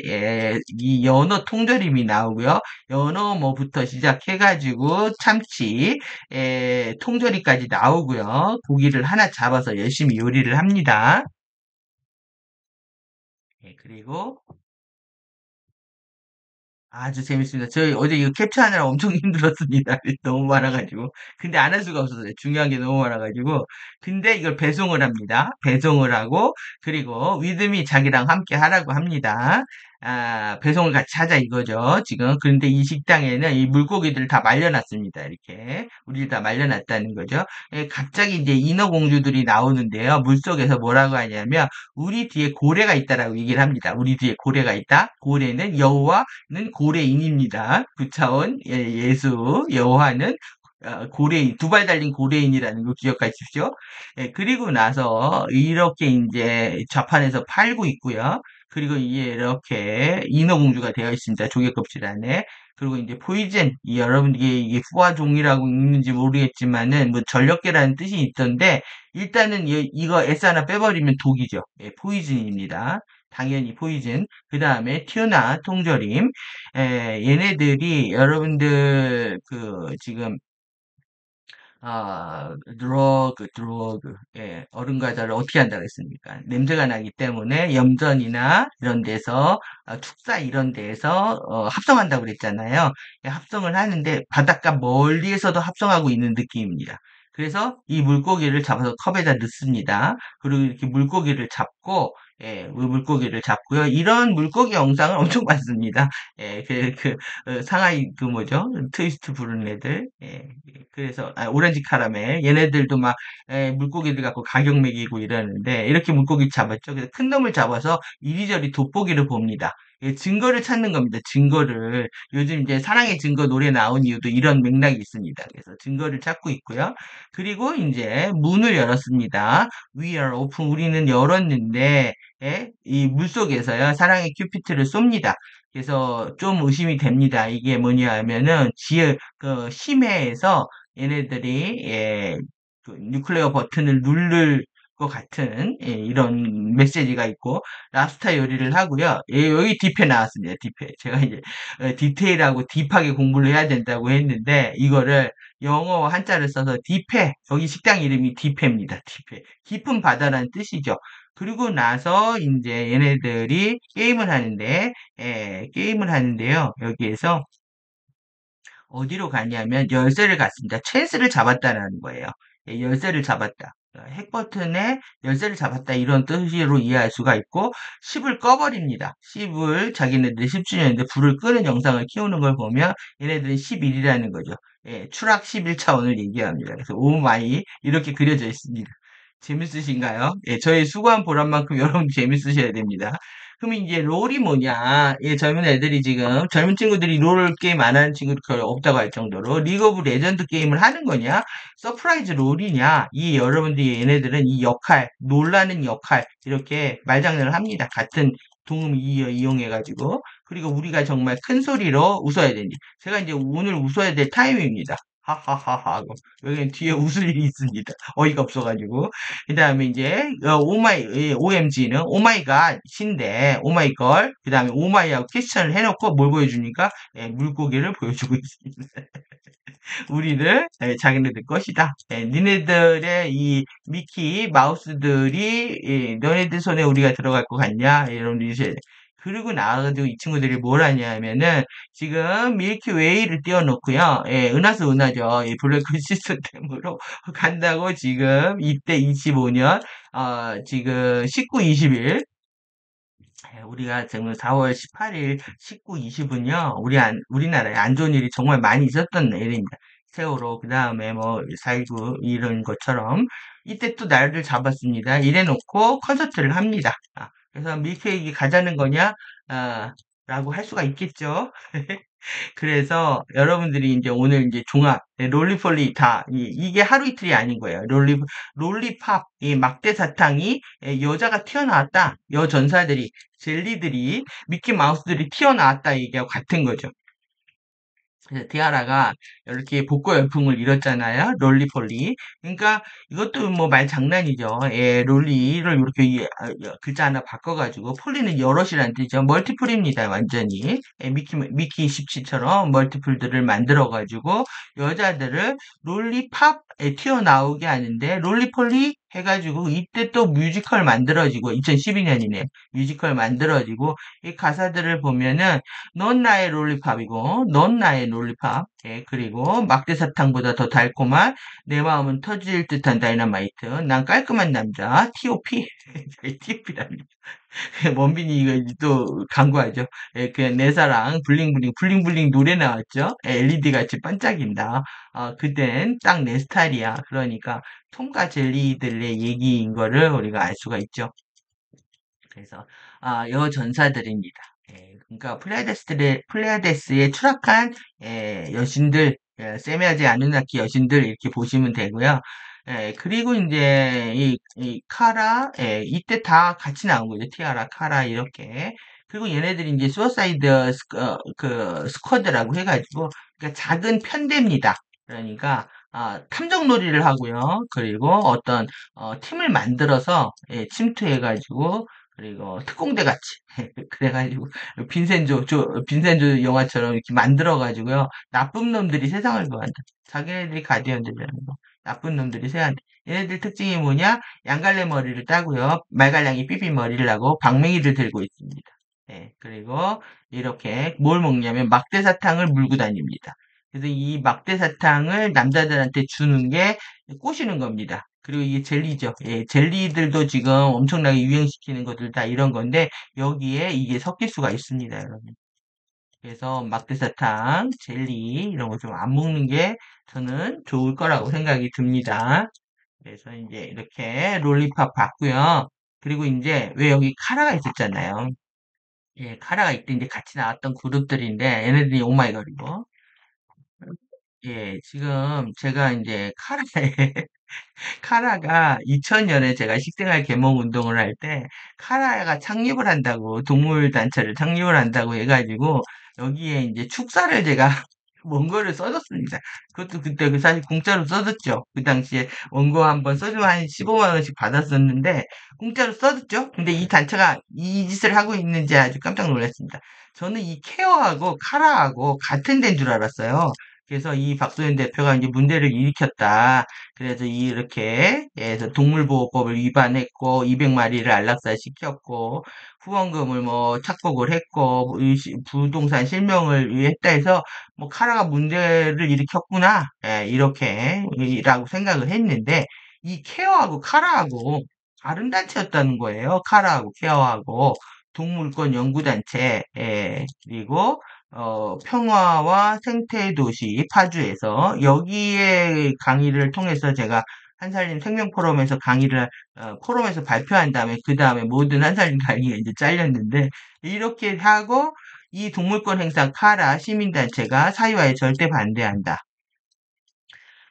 이 연어 통조림이 나오고요. 연어 뭐부터 시작해가지고 참치, 통조림까지 나오고요. 고기를 하나 잡아서 열심히 요리를 합니다. 그리고 아주 재밌습니다. 저희 어제 이거 캡처하느라 엄청 힘들었습니다. 너무 많아가지고. 근데 안 할 수가 없었어요. 중요한 게 너무 많아가지고. 근데 이걸 배송을 합니다. 배송을 하고, 그리고 위드미 자기랑 함께 하라고 합니다. 배송을 같이 하자 이거죠. 지금. 그런데 이 식당에는 이 물고기들을 다 말려놨습니다. 이렇게. 우리를 다 말려놨다는 거죠. 갑자기 이제 인어공주들이 나오는데요. 물속에서 뭐라고 하냐면, 우리 뒤에 고래가 있다라고 얘기를 합니다. 우리 뒤에 고래가 있다. 고래는 여호와 는 고래인입니다. 구차원 예수 여호와는 고래인 두 발 달린 고래인이라는 거 기억하십시오. 그리고 나서 이렇게 이제 좌판에서 팔고 있고요. 그리고 이게 이렇게 인어공주가 되어 있습니다. 조개 껍질 안에. 그리고 이제 포이즌 여러분들이 이게 후아종이라고 읽는지 모르겠지만은 뭐 전력계라는 뜻이 있던데 일단은 이거 S 하나 빼버리면 독이죠. 포이즌입니다. 당연히 포이즌. 그 다음에 튜나 통조림. 얘네들이 여러분들 그 지금 드러그. 얼음 과자를 어떻게 한다고 했습니까? 냄새가 나기 때문에 염전이나 이런 데서, 축사 이런 데에서, 합성한다고 그랬잖아요. 합성을 하는데 바닷가 멀리에서도 합성하고 있는 느낌입니다. 그래서 이 물고기를 잡아서 컵에다 넣습니다. 그리고 이렇게 물고기를 잡고, 물고기를 잡고요. 이런 물고기 영상은 엄청 많습니다. 상하이 그 뭐죠? 트위스트 부른 애들. 그래서 오렌지 카라멜 얘네들도 막 물고기들 갖고 가격 매기고 이러는데 이렇게 물고기 잡았죠. 그래서 큰 놈을 잡아서 이리저리 돋보기를 봅니다. 예, 증거를 찾는 겁니다. 증거를. 요즘 이제 사랑의 증거 노래 나온 이유도 이런 맥락이 있습니다. 그래서 증거를 찾고 있고요. 그리고 이제 문을 열었습니다. We are open. 우리는 열었는데, 예, 이 물속에서요, 사랑의 큐피트를 쏩니다. 그래서 좀 의심이 됩니다. 이게 뭐냐 하면은, 심해에서 얘네들이, 예, 그 뉴클레어 버튼을 누를 것 같은, 예, 이런 메시지가 있고, 랍스타 요리를 하고요. 예, 여기 딥에 나왔습니다. 딥에. 제가 이제 디테일하고 딥하게 공부를 해야 된다고 했는데 이거를 영어 한자를 써서 딥해. 여기 식당 이름이 딥해입니다. 딥해. 깊은 바다라는 뜻이죠. 그리고 나서 이제 얘네들이 게임을 하는데 게임을 하는데요. 여기에서 어디로 갔냐면 열쇠를 갔습니다. 찬스를 잡았다라는 거예요. 예, 열쇠를 잡았다. 핵 버튼에 열쇠를 잡았다 이런 뜻으로 이해할 수가 있고 10을 꺼버립니다. 10을 자기네들 10주년인데 불을 끄는 영상을 키우는 걸 보면 얘네들은 11이라는 거죠. 예, 추락 11차원을 얘기합니다. 그래서 오마이 이렇게 그려져 있습니다. 재밌으신가요? 예, 저희 수고한 보람 만큼 여러분 재밌으셔야 됩니다. 그럼 이제 롤이 뭐냐? 예, 젊은 애들이 지금, 젊은 친구들이 롤 게임 안 하는 친구들 거의 없다고 할 정도로 리그 오브 레전드 게임을 하는 거냐? 서프라이즈 롤이냐? 이 여러분들이 얘네들은 이 역할, 놀라는 역할, 이렇게 말장난을 합니다. 같은 동음 이용해가지고. 그리고 우리가 정말 큰 소리로 웃어야 되니. 제가 이제 오늘 웃어야 될 타임입니다. 하하하하 하고. 여기는 뒤에 웃을 일이 있습니다. 어이가 없어가지고. 그 다음에 이제 OMG는 오마이갓인데 오마이걸 그 다음에 오마이하고 퀘스천을 해놓고 뭘 보여주니까 예, 물고기를 보여주고 있습니다. 우리를 예, 자기네들 것이다. 예, 니네들의 이 미키 마우스들이 너네들 손에 우리가 들어갈 것 같냐 이런 이제 그리고 나가지고 이 친구들이 뭘 하냐면은 지금 밀키웨이를 띄워놓고요. 예, 은하죠. 이 블랙 시스템으로 간다고 지금 이때 25년 지금 19, 20일 우리가 지금 4월 18일, 19, 20은요, 우리나라에 안 좋은 일이 정말 많이 있었던 일입니다. 세월호, 그 다음에 뭐, 4.19, 이런 것처럼, 이때 또 날을 잡았습니다. 이래놓고 콘서트를 합니다. 그래서 밀크에게 가자는 거냐, 라고 할 수가 있겠죠. 그래서 여러분들이 이제 오늘 이제 종합, 롤리폴리 다, 이게 하루 이틀이 아닌 거예요. 롤리팝, 이 막대 사탕이 여자가 튀어나왔다. 여전사들이, 젤리들이, 미키 마우스들이 튀어나왔다. 이게 같은 거죠. 그래서 티아라가 이렇게 복고 열풍을 일었잖아요. 롤리폴리. 그러니까 이것도 뭐 말 장난이죠. 예, 롤리를 이렇게 글자 하나 바꿔가지고 폴리는 여럿이라는 뜻이죠. 멀티플입니다. 완전히. 예, 미키 17처럼 멀티플들을 만들어가지고 여자들을 롤리팝에 튀어나오게 하는데 롤리폴리 해가지고 이때 또 뮤지컬 만들어지고 2012년이네. 뮤지컬 만들어지고 이 가사들을 보면은 넌 나의 롤리팝이고, 넌 나의 롤리팝. 예, 그리고 막대사탕보다 더 달콤한 내 마음은 터질 듯한 다이너마이트. 난 깔끔한 남자. T.O.P. T.O.P랍니다. 원빈이 이거 또 광고하죠. 예, 그내 사랑 블링블링 블링블링 노래 나왔죠. LED 같이 반짝인다. 그땐 딱 내 스타일이야. 그러니까 톰과 젤리들의 얘기인 거를 우리가 알 수가 있죠. 그래서 여전사들입니다. 예, 그러니까 플레이아데스에 추락한 여신들, 세메아제 아누나키 여신들 이렇게 보시면 되고요. 그리고 이제 이 카라, 이때 다 같이 나온 거죠. 티아라, 카라 이렇게. 그리고 얘네들이 이제 수어사이드 그 스쿼드라고 해가지고 그러니까 작은 편대입니다. 그러니까 탐정놀이를 하고요. 그리고 어떤 팀을 만들어서 침투해가지고 그리고 특공대 같이 그래가지고 빈센조 영화처럼 이렇게 만들어가지고요. 나쁜 놈들이 세상을 구한다. 자기네들이 가디언들이라는 거. 나쁜 놈들이 세상을. 얘네들 특징이 뭐냐? 양갈래 머리를 따고요. 말갈량이 삐삐 머리를 하고 방맹이를 들고 있습니다. 예, 그리고 이렇게 뭘 먹냐면 막대사탕을 물고 다닙니다. 그래서 이 막대사탕을 남자들한테 주는 게 꼬시는 겁니다. 그리고 이게 젤리죠. 예, 젤리들도 지금 엄청나게 유행시키는 것들 다 이런 건데 여기에 이게 섞일 수가 있습니다, 여러분. 그래서 막대사탕, 젤리 이런 거 좀 안 먹는 게 저는 좋을 거라고 생각이 듭니다. 그래서 이제 이렇게 롤리팝 봤고요. 그리고 이제 왜 여기 카라가 있었잖아요. 예, 카라가 이때 이제 같이 나왔던 그룹들인데, 얘네들이 오마이걸이고, 예, 지금 제가 이제 카라에 카라가 2000년에 제가 식생활 계몽 운동을 할 때 카라가 창립을 한다고 동물 단체를 창립을 한다고 해가지고 여기에 이제 축사를 제가 원고를 써줬습니다. 그것도 그때 그 사실 공짜로 써줬죠. 그 당시에 원고 한번 써주면 한 15만 원씩 받았었는데 공짜로 써줬죠. 근데 이 단체가 이 짓을 하고 있는지 아주 깜짝 놀랐습니다. 저는 이 케어하고 카라하고 같은 데인 줄 알았어요. 그래서 이 박소연 대표가 이제 문제를 일으켰다. 그래서 이렇게 해서 동물보호법을 위반했고 200마리를 안락사시켰고 후원금을 뭐 착복을 했고 부동산 실명을 했다 해서 뭐 카라가 문제를 일으켰구나 이렇게라고 생각을 했는데 이 케어하고 카라하고 다른 단체였다는 거예요. 카라하고 케어하고 동물권 연구단체 그리고 평화와 생태도시 파주에서 여기에 강의를 통해서 제가 한살림 생명포럼에서 강의를 포럼에서 발표한 다음에 그 다음에 모든 한살림 강의가 이제 잘렸는데 이렇게 하고 이 동물권 행사 카라 시민단체가 사유화에 절대 반대한다.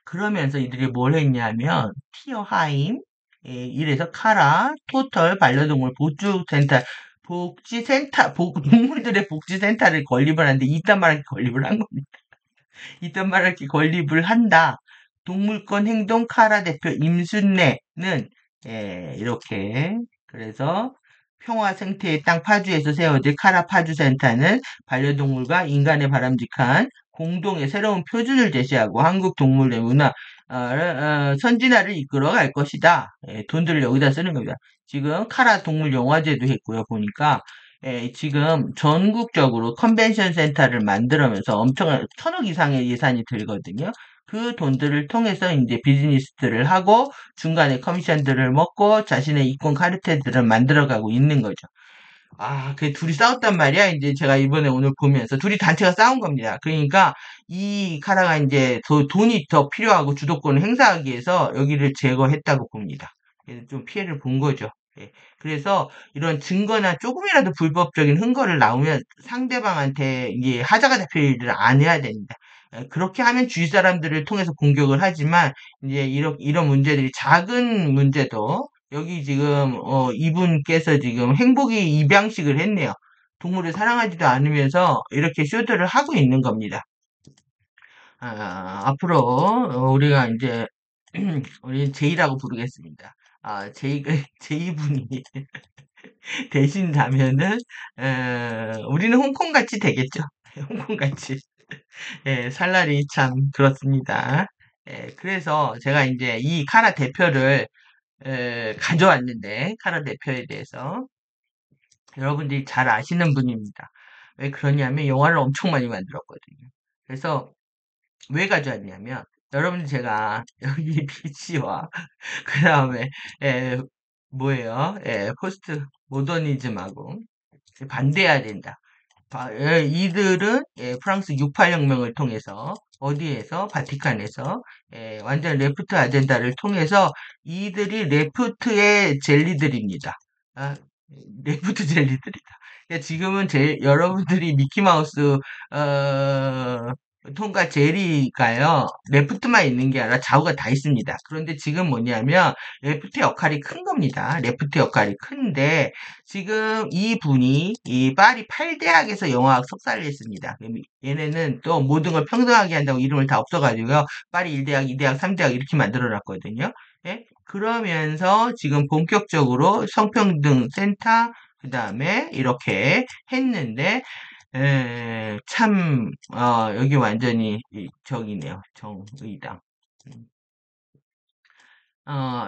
그러면서 이들이 뭘 했냐면 티어하임 이래서 카라 토털 반려동물 보조센터 동물들의 복지센터를 건립을 하는데 이딴 말을 건립을 한 겁니다. 이딴 말을 건립을 한다. 동물권 행동 카라 대표 임순례는 이렇게 그래서 평화 생태의 땅 파주에서 세워질 카라 파주센터는 반려동물과 인간의 바람직한 공동의 새로운 표준을 제시하고 한국 동물의 문화 선진화를 이끌어 갈 것이다. 돈들을 여기다 쓰는 겁니다. 지금 카라 동물 영화제도 했고요. 보니까 지금 전국적으로 컨벤션 센터를 만들면서 엄청난 1000억 이상의 예산이 들거든요. 그 돈들을 통해서 이제 비즈니스들을 하고 중간에 커미션들을 먹고 자신의 이권 카르텔들을 만들어가고 있는 거죠. 아, 그 둘이 싸웠단 말이야. 이제 제가 이번에 오늘 보면서 둘이 단체가 싸운 겁니다. 그러니까 이 카라가 이제 더 돈이 더 필요하고 주도권을 행사하기 위해서 여기를 제거했다고 봅니다. 그래서 좀 피해를 본 거죠. 예. 그래서 이런 증거나 조금이라도 불법적인 흔거를 나오면 상대방한테 이게 하자가 잡힐 일을 안 해야 됩니다. 그렇게 하면 주위 사람들을 통해서 공격을 하지만 이제 이런 문제들이 작은 문제도 여기 지금 이분께서 지금 행복이 입양식을 했네요. 동물을 사랑하지도 않으면서 이렇게 쇼들을 하고 있는 겁니다. 앞으로 우리가 이제 우리 제이라고 부르겠습니다. 제이 제이분이 되신다면은 우리는 홍콩 같이 되겠죠. 홍콩 같이. 예, 살날이 참 그렇습니다. 그래서 제가 이제 이 카라 대표를 가져왔는데 카라 대표에 대해서 여러분들이 잘 아시는 분입니다. 왜 그러냐면 영화를 엄청 많이 만들었거든요. 그래서 왜 가져왔냐면 여러분들 제가 여기 비치와 그 다음에 뭐예요? 포스트 모더니즘하고 반대해야 된다. 이들은 프랑스 68혁명을 통해서 어디에서 바티칸에서 완전 레프트 아젠다를 통해서 이들이 레프트의 젤리들입니다. 아, 레프트 젤리들이다. 그러니까 지금은 여러분들이 미키마우스 톰과 제리가요 레프트만 있는 게 아니라 좌우가 다 있습니다. 그런데 지금 뭐냐면 레프트 역할이 큰 겁니다. 레프트 역할이 큰데 지금 이분이 이 파리 8대학에서 영화학 석사를 했습니다. 얘네는 또 모든 걸 평등하게 한다고 이름을 다 없어가지고요. 파리 1대학, 2대학, 3대학 이렇게 만들어 놨거든요. 예? 그러면서 지금 본격적으로 성평등 센터, 그 다음에 이렇게 했는데, 참, 여기 완전히 저기네요. 정의당. 음.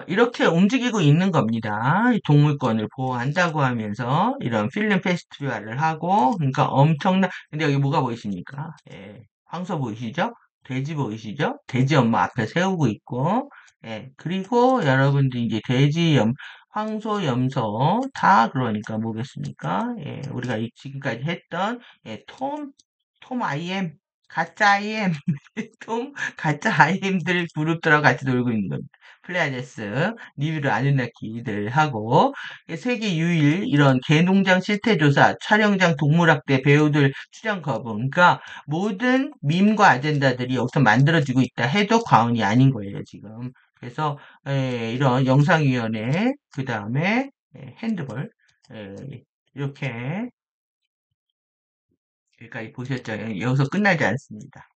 이렇게 움직이고 있는 겁니다. 동물권을 보호한다고 하면서 이런 필름 페스티벌을 하고, 그러니까 근데 여기 뭐가 보이십니까? 황소 보이시죠? 돼지 보이시죠? 돼지 엄마 앞에 세우고 있고, 그리고 여러분들 이제 황소, 염소, 다 그러니까 뭐겠습니까? 우리가 지금까지 했던, 톰 아이엠, 가짜 IM, 톰, 가짜 IM들 그룹들하고 같이 놀고 있는 겁니다. 플레아제스, 리뷰를 아누나키들 하고, 세계 유일 이런 개농장 실태조사, 촬영장 동물학대 배우들 출연 거부. 그러니까 모든 밈과 아젠다들이 여기서 만들어지고 있다 해도 과언이 아닌 거예요, 지금. 그래서, 이런 영상위원회, 그 다음에 핸드볼, 에, 이렇게 여기까지 보셨죠? 여기서 끝나지 않습니다.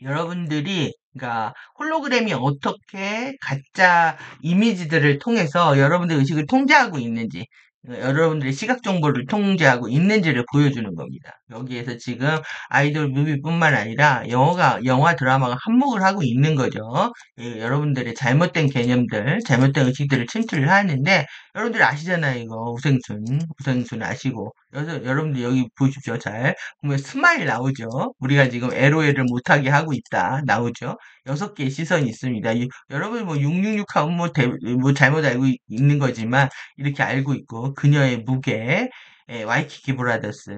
여러분들이 그러니까 홀로그램이 어떻게 가짜 이미지들을 통해서 여러분들 의식을 통제하고 있는지 여러분들의 시각 정보를 통제하고 있는지를 보여주는 겁니다. 여기에서 지금 아이돌 뮤비뿐만 아니라 영화 드라마가 한몫을 하고 있는 거죠. 여러분들의 잘못된 개념들, 잘못된 의식들을 침투를 하는데 여러분들 아시잖아요. 이거 우생순 아시고. 그래서 여러분들 여기 보십시오. 잘 보면 스마일 나오죠. 우리가 지금 LOL을 못하게 하고 있다. 나오죠. 6개의 시선이 있습니다. 여러분 뭐 666 하면 뭐 잘못 알고 있는 거지만 이렇게 알고 있고 그녀의 무게, 와이키키 브라더스,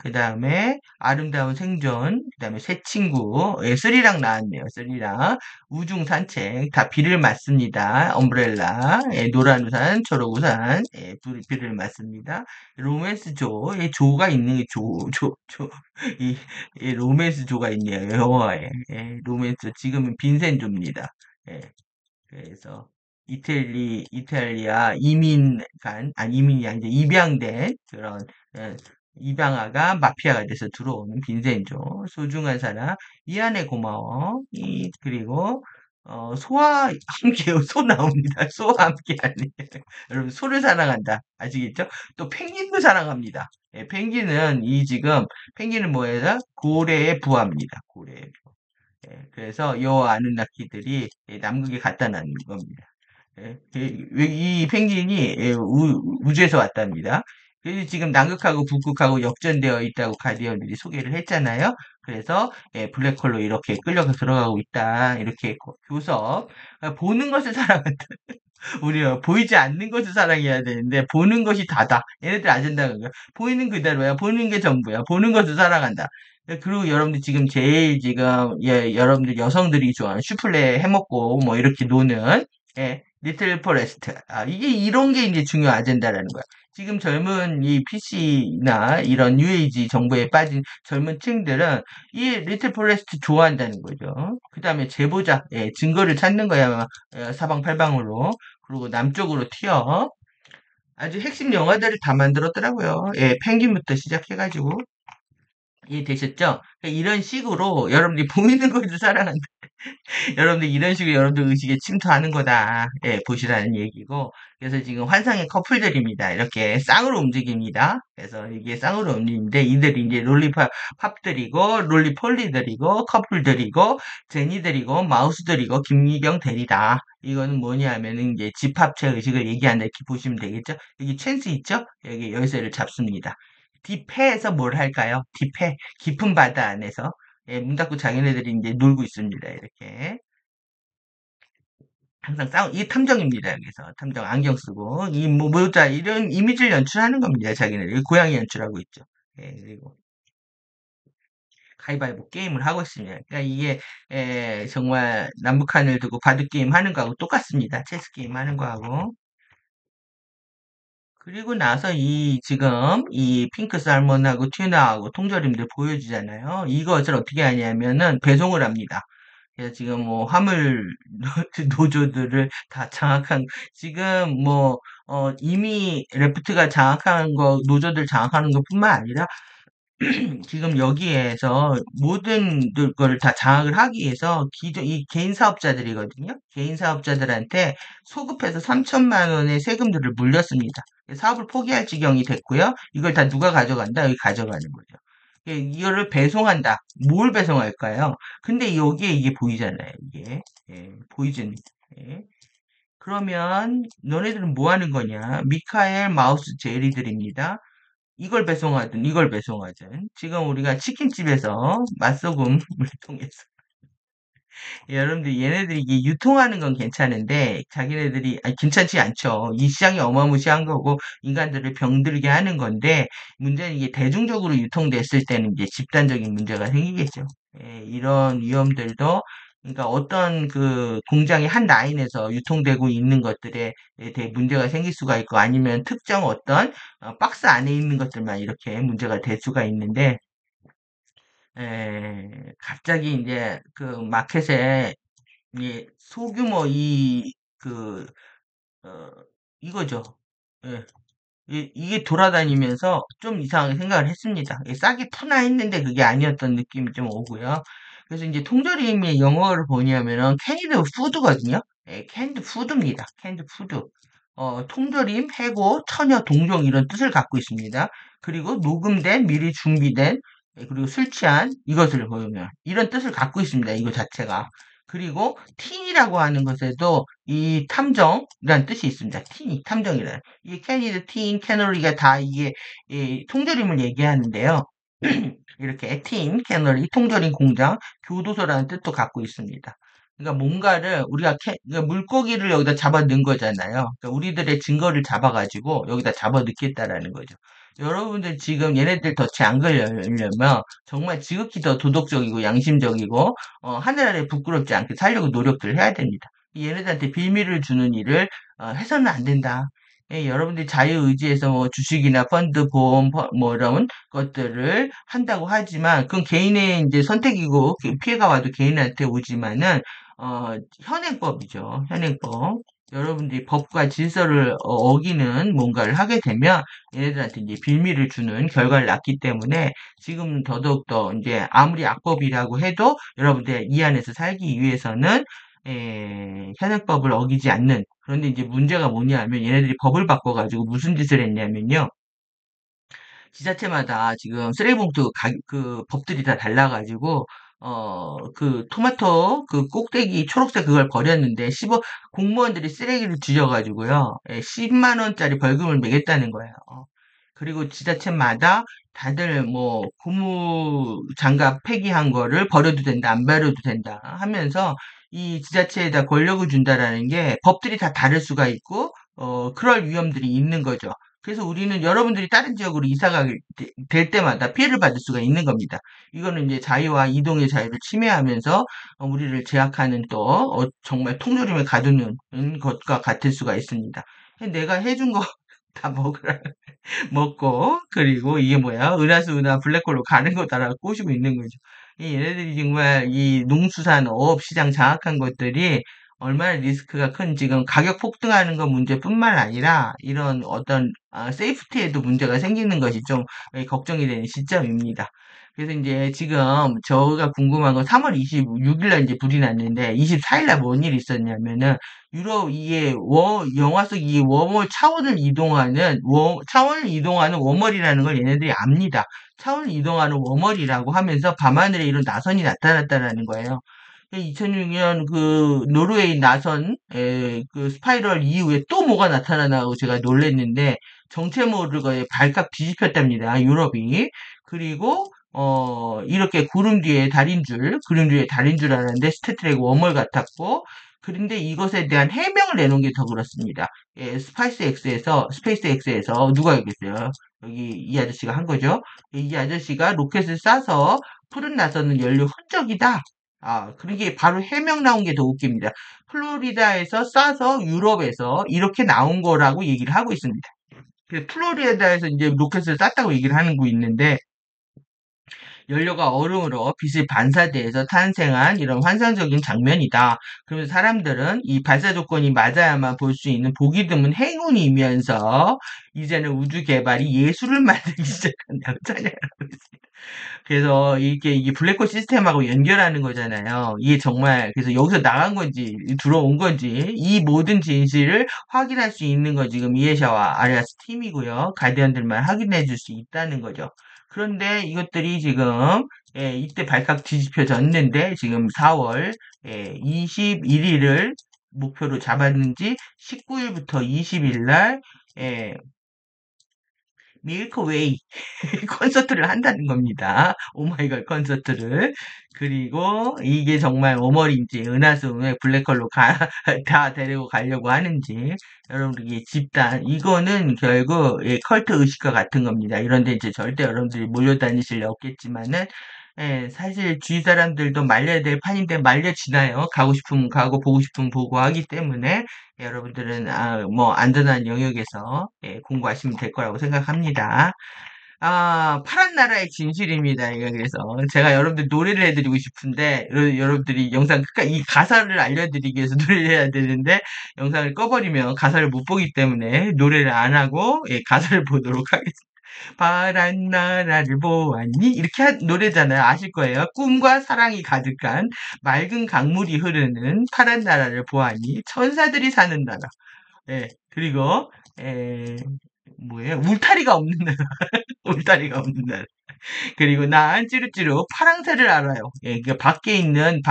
그 다음에 아름다운 생존, 그 다음에 새 친구, 스리랑 나왔네요. 스리랑 우중 산책 다 비를 맞습니다. 엄브렐라, 노란 우산, 초록 우산, 비를 맞습니다. 로맨스 조, 조가 있는 게 이, 이 로맨스 조가 있네요. 영화에. 로맨스, 지금은 빈센조입니다. 예, 그래서 이탈리아 이민이 아니라 입양된 그런, 예, 입양아가 마피아가 돼서 들어오는 빈센조, 소중한 사람, 미안해 고마워, 그리고, 소와 함께, 소 나옵니다. 소와 함께 하는. 여러분, 소를 사랑한다. 아시겠죠? 또 펭귄도 사랑합니다. 펭귄은 펭귄은 뭐예요? 고래의 부하입니다. 고래의 그래서 요 아누나키들이 남극에 갖다 놨는 겁니다. 이 펭귄이 우주에서 왔답니다. 그래서 지금 남극하고 북극하고 역전되어 있다고 가디언들이 소개를 했잖아요. 그래서 블랙홀로 이렇게 끌려가 들어가고 있다. 이렇게 교섭. 보는 것을 사랑한다. 우리가 보이지 않는 것을 사랑해야 되는데 보는 것이 다다. 얘네들 아젠다가 그거야. 보이는 그대로야. 보는 게 전부야. 보는 것을 사랑한다. 그리고 여러분들 지금 제일 지금 여러분들 여성들이 좋아하는 슈플레 해먹고 뭐 이렇게 노는 리틀 포레스트. 이게 이런 게 이제 중요 아젠다라는 거야. 지금 젊은 이 PC나 이런 뉴에이지 정보에 빠진 젊은 층들은 이 리틀 포레스트 좋아한다는 거죠. 그 다음에 제보자, 증거를 찾는 거야. 사방팔방으로. 그리고 남쪽으로 튀어. 아주 핵심 영화들을 다 만들었더라고요. 펭귄부터 시작해가지고. 이해되셨죠? 이런 식으로 여러분들이 보이는 것을 사랑한다. 여러분들 이런 식으로 여러분들 의식에 침투하는 거다. 보시라는 얘기고. 그래서 지금 환상의 커플들입니다. 이렇게 쌍으로 움직입니다. 그래서 이게 쌍으로 움직이는데 이들이 이제 롤리팝들이고 롤리폴리들이고 커플들이고 제니들이고 마우스들이고 김미경 대리다. 이거는 뭐냐 하면은 이제 집합체 의식을 얘기한다 이렇게 보시면 되겠죠? 여기 찬스 있죠? 여기 열쇠를 잡습니다. 딥해에서 뭘 할까요? 딥해 깊은 바다 안에서 문 닫고 자기네들이 이제 놀고 있습니다. 이렇게. 항상 이게 탐정입니다. 여기서. 탐정 안경 쓰고, 모자, 이런 이미지를 연출하는 겁니다. 자기네들. 고양이 연출하고 있죠. 그리고 가위바위보 게임을 하고 있습니다. 그러니까 이게, 정말 남북한을 두고 바둑게임 하는 거하고 똑같습니다. 체스 게임 하는 거하고. 그리고 나서 지금, 이 핑크 살몬하고 튜나하고 통조림들 보여주잖아요. 이것을 어떻게 하냐면은 배송을 합니다. 그래서 지금 뭐 화물 노조들을 다 지금 뭐, 이미 레프트가 장악한 노조들 장악하는 것뿐만 아니라 지금 여기에서 모든 거를 다 장악을 하기 위해서 이 개인 사업자들이거든요. 개인 사업자들한테 소급해서 3천만 원의 세금들을 물렸습니다. 사업을 포기할 지경이 됐고요. 이걸 다 누가 가져간다? 여기 가져가는 거죠. 이거를 배송한다. 뭘 배송할까요? 근데 여기에 이게 보이잖아요. 이게 보이진. 예. 그러면 너네들은 뭐 하는 거냐? 미카엘 마우스 제리들입니다. 이걸 배송하든. 지금 우리가 치킨집에서 맛소금을 통해서 여러분들 얘네들이 이게 유통하는 건 괜찮은데 자기네들이 아니 괜찮지 않죠. 이 시장이 어마무시한 거고 인간들을 병들게 하는 건데 문제는 이게 대중적으로 유통됐을 때는 이제 집단적인 문제가 생기겠죠. 이런 위험들도 그러니까 어떤 그 공장의 한 라인에서 유통되고 있는 것들에 대해 문제가 생길 수가 있고 아니면 특정 어떤 박스 안에 있는 것들만 이렇게 문제가 될 수가 있는데 갑자기 이제 그 마켓에 이 소규모 어, 이거죠. 예, 이게 돌아다니면서 좀 이상하게 생각을 했습니다. 싹이 푸나 했는데 그게 아니었던 느낌이 좀 오고요. 그래서 이제 통조림의 영어를 보냐면은 캔디드 푸드거든요. 캔드 푸드입니다. 캔드 푸드. 통조림, 해고, 처녀, 동종 이런 뜻을 갖고 있습니다. 그리고 녹음된, 미리 준비된, 그리고 술 취한 이것을 보면 이런 뜻을 갖고 있습니다. 이거 자체가. 그리고 틴이라고 하는 것에도 이 탐정이라는 뜻이 있습니다. 틴이 탐정이라는. 이게 캐니드, 틴, 캐너리가 다 이게 이 통조림을 얘기하는데요. 이렇게 틴, 캐너리, 통조림 공장, 교도소라는 뜻도 갖고 있습니다. 그러니까 뭔가를 우리가 그러니까 물고기를 여기다 잡아 넣은 거잖아요. 그러니까 우리들의 증거를 잡아가지고 여기다 잡아 넣겠다라는 거죠. 여러분들 지금 얘네들 덫에 안 걸려면 정말 지극히 더 도덕적이고 양심적이고 하늘 아래 부끄럽지 않게 살려고 노력들을 해야 됩니다. 얘네들한테 빌미를 주는 일을 해서는 안 된다. 여러분들이 자유의지에서 뭐 주식이나 펀드, 보험, 뭐 이런 것들을 한다고 하지만 그건 개인의 이제 선택이고 피해가 와도 개인한테 오지만은 현행법이죠. 현행법. 여러분들이 법과 질서를 어기는 뭔가를 하게 되면 얘네들한테 이제 빌미를 주는 결과를 낳기 때문에 지금 더더욱더 이제 아무리 악법이라고 해도 여러분들 이 안에서 살기 위해서는 현행법을 어기지 않는 그런데 이제 문제가 뭐냐면 얘네들이 법을 바꿔가지고 무슨 짓을 했냐면요. 지자체마다 지금 쓰레기봉투 그 법들이 다 달라가지고 그 토마토 그 꼭대기 초록색 그걸 버렸는데 15 공무원들이 쓰레기를 뒤져가지고요. 10만 원짜리 벌금을 매겼다는 거예요. 그리고 지자체마다 다들 뭐 고무 장갑 폐기한 거를 버려도 된다, 안 버려도 된다 하면서 이 지자체에다 권력을 준다라는 게 법들이 다 다를 수가 있고 그럴 위험들이 있는 거죠. 그래서 우리는 여러분들이 다른 지역으로 이사가 될 때마다 피해를 받을 수가 있는 겁니다. 이거는 이제 자유와 이동의 자유를 침해하면서 우리를 제약하는 또 정말 통조림을 가두는 것과 같을 수가 있습니다. 내가 해준 거 다 먹으라. 먹고 그리고 이게 뭐야 은하수나 블랙홀로 가는 거다라고 꼬시고 있는 거죠. 이 얘네들이 정말 이 농수산 어업 시장 장악한 것들이 얼마나 리스크가 큰 지금 가격 폭등하는 것 문제뿐만 아니라 이런 어떤 세이프티에도 문제가 생기는 것이 좀 걱정이 되는 시점입니다. 그래서 이제 지금 저가 궁금한 건 3월 26일 날 이제 불이 났는데 24일 날 뭔 일이 있었냐면은 유럽 이게 영화 속 이 웜월 차원을 이동하는 웜월이라는 걸 얘네들이 압니다. 차원을 이동하는 웜월이라고 하면서 밤하늘에 이런 나선이 나타났다라는 거예요. 2006년 그 노르웨이 나선 그 스파이럴 이후에 또 뭐가 나타나고 제가 놀랬는데 정체 모르게 발칵 뒤집혔답니다. 유럽이. 그리고 이렇게 구름 뒤에 달인 줄 알았는데 스태트랙 웜월 같았고 그런데 이것에 대한 해명을 내놓은 게 더 그렇습니다. 스페이스 X에서 누가 얘기했어요? 여기 이 아저씨가 한 거죠. 이 아저씨가 로켓을 쏴서 푸른 나선은 연료 흔적이다. 그게 바로 해명 나온 게 더 웃깁니다. 플로리다에서 쏴서 유럽에서 이렇게 나온 거라고 얘기를 하고 있습니다. 플로리다에서 이제 로켓을 쐈다고 얘기를 하는 거 있는데 연료가 얼음으로 빛이 반사돼서 탄생한 이런 환상적인 장면이다. 그러면서 사람들은 이 발사 조건이 맞아야만 볼 수 있는 보기 드문 행운이면서 이제는 우주 개발이 예술을 만들기 시작한다고 찬양하고 있습니다. 그래서 이게 블랙홀 시스템하고 연결하는 거잖아요. 이게 정말 그래서 여기서 나간 건지 들어온 건지 이 모든 진실을 확인할 수 있는 건 지금 이에샤와 아리아스 팀이고요. 가디언들만 확인해 줄 수 있다는 거죠. 그런데 이것들이 지금 이때 발칵 뒤집혀졌는데 지금 4월 21일을 목표로 잡았는지 19일부터 20일 날 밀크웨이 콘서트를 한다는 겁니다. 오마이걸 콘서트를. 그리고 이게 정말 오머리인지 은하수에 블랙홀로 다 데리고 가려고 하는지 여러분들 이 집단 이거는 결국 컬트 의식과 같은 겁니다. 이런데 이제 절대 여러분들이 몰려다니실 리 없겠지만은 예, 사실 주위 사람들도 말려야 될 판인데 말려지나요? 가고 싶으면 가고 보고 싶으면 보고 하기 때문에 여러분들은 뭐 안전한 영역에서 공부하시면 될 거라고 생각합니다. 파란 나라의 진실입니다. 이거 그래서 제가 여러분들 노래를 해드리고 싶은데 여러분들이 영상 끝까지 이 가사를 알려드리기 위해서 노래를 해야 되는데 영상을 꺼버리면 가사를 못 보기 때문에 노래를 안 하고 가사를 보도록 하겠습니다. 파란 나라를 보았니? 이렇게 노래잖아요. 아실 거예요. 꿈과 사랑이 가득한 맑은 강물이 흐르는 파란 나라를 보았니? 천사들이 사는 나라. 예, 그리고 에, 뭐예요? 울타리가 없는 나라. 울타리가 없는 나라. 그리고 난 찌루찌루 파랑새를 알아요. 예, 그 밖에 있는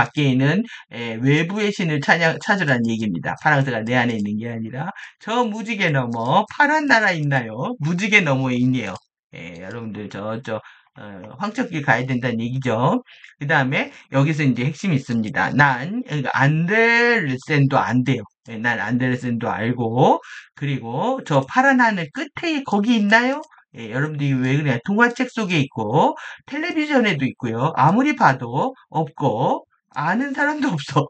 외부의 신을 찾으라는 얘기입니다. 파랑새가 내 안에 있는 게 아니라 저 무지개 너머 파란 나라 있나요? 무지개 너머에 있네요. 예, 여러분들 황천길 가야 된다는 얘기죠. 그 다음에 여기서 이제 핵심이 있습니다. 그러니까 안데르센도 안 돼요. 예, 난 안데르센도 알고 그리고 저 파란 하늘 끝에 거기 있나요? 예, 여러분들이 왜 그래? 동화책 속에 있고, 텔레비전에도 있고요. 아무리 봐도 없고, 아는 사람도 없어.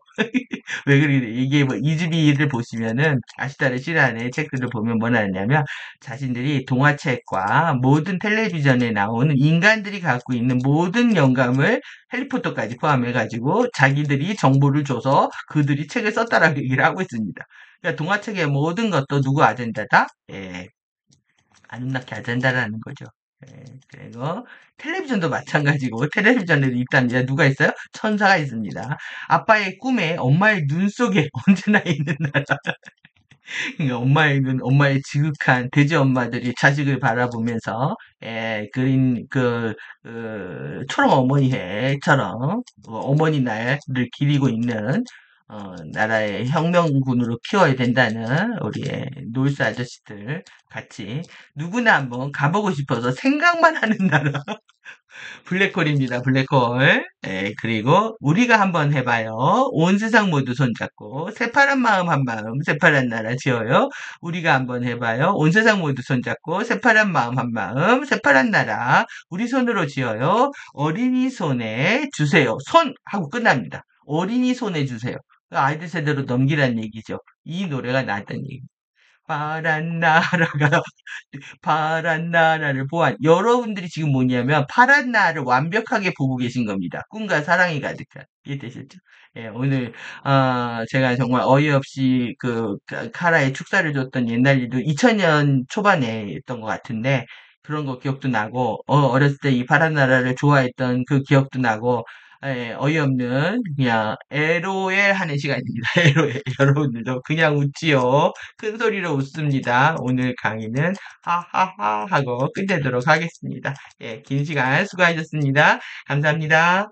왜 그래? 이게 뭐, 이즈비를 보시면은, 아시다를 싫어하는 책들을 보면 뭐라 하냐면, 자신들이 동화책과 모든 텔레비전에 나오는 인간들이 갖고 있는 모든 영감을 해리포터까지 포함해가지고, 자기들이 정보를 줘서 그들이 책을 썼다라고 얘기를 하고 있습니다. 그러니까 동화책의 모든 것도 누구 아젠다다? 예, 아눔나키 아젠다라는 거죠. 예, 그리고 텔레비전도 마찬가지고 텔레비전에도 있답니다. 누가 있어요? 천사가 있습니다. 아빠의 꿈에 엄마의 눈 속에 언제나 있는 나라. 그러니까 엄마의 눈, 엄마의 지극한 돼지 엄마들이 자식을 바라보면서 그린 초롱 어머니 해처럼 어머니 날을 기리고 있는 나라의 혁명군으로 키워야 된다는 우리의 놀스 아저씨들 같이 누구나 한번 가보고 싶어서 생각만 하는 나라. 블랙홀입니다. 블랙홀. 그리고 우리가 한번 해봐요. 온 세상 모두 손잡고 새파란 마음 한 마음 새파란 나라 지어요. 우리가 한번 해봐요. 온 세상 모두 손잡고 새파란 마음 한 마음 새파란 나라 우리 손으로 지어요. 어린이 손에 주세요. 손 하고 끝납니다. 어린이 손에 주세요. 아이들 세대로 넘기란 얘기죠. 이 노래가 나왔던 얘기. 파란 나라가 파란 나라를 보아 여러분들이 지금 뭐냐면 파란 나라를 완벽하게 보고 계신 겁니다. 꿈과 사랑이 가득한 이해되셨죠? 예, 오늘 제가 정말 어이없이 카라의 축사를 줬던 옛날 일도 2000년 초반에 했던 것 같은데 그런 거 기억도 나고 어렸을 때 이 파란 나라를 좋아했던 그 기억도 나고 어이없는 그냥 LOL 하는 시간입니다. LOL 여러분들도 그냥 웃지요. 큰 소리로 웃습니다. 오늘 강의는 하하하 하고 끝내도록 하겠습니다. 예, 긴 시간 수고하셨습니다. 감사합니다.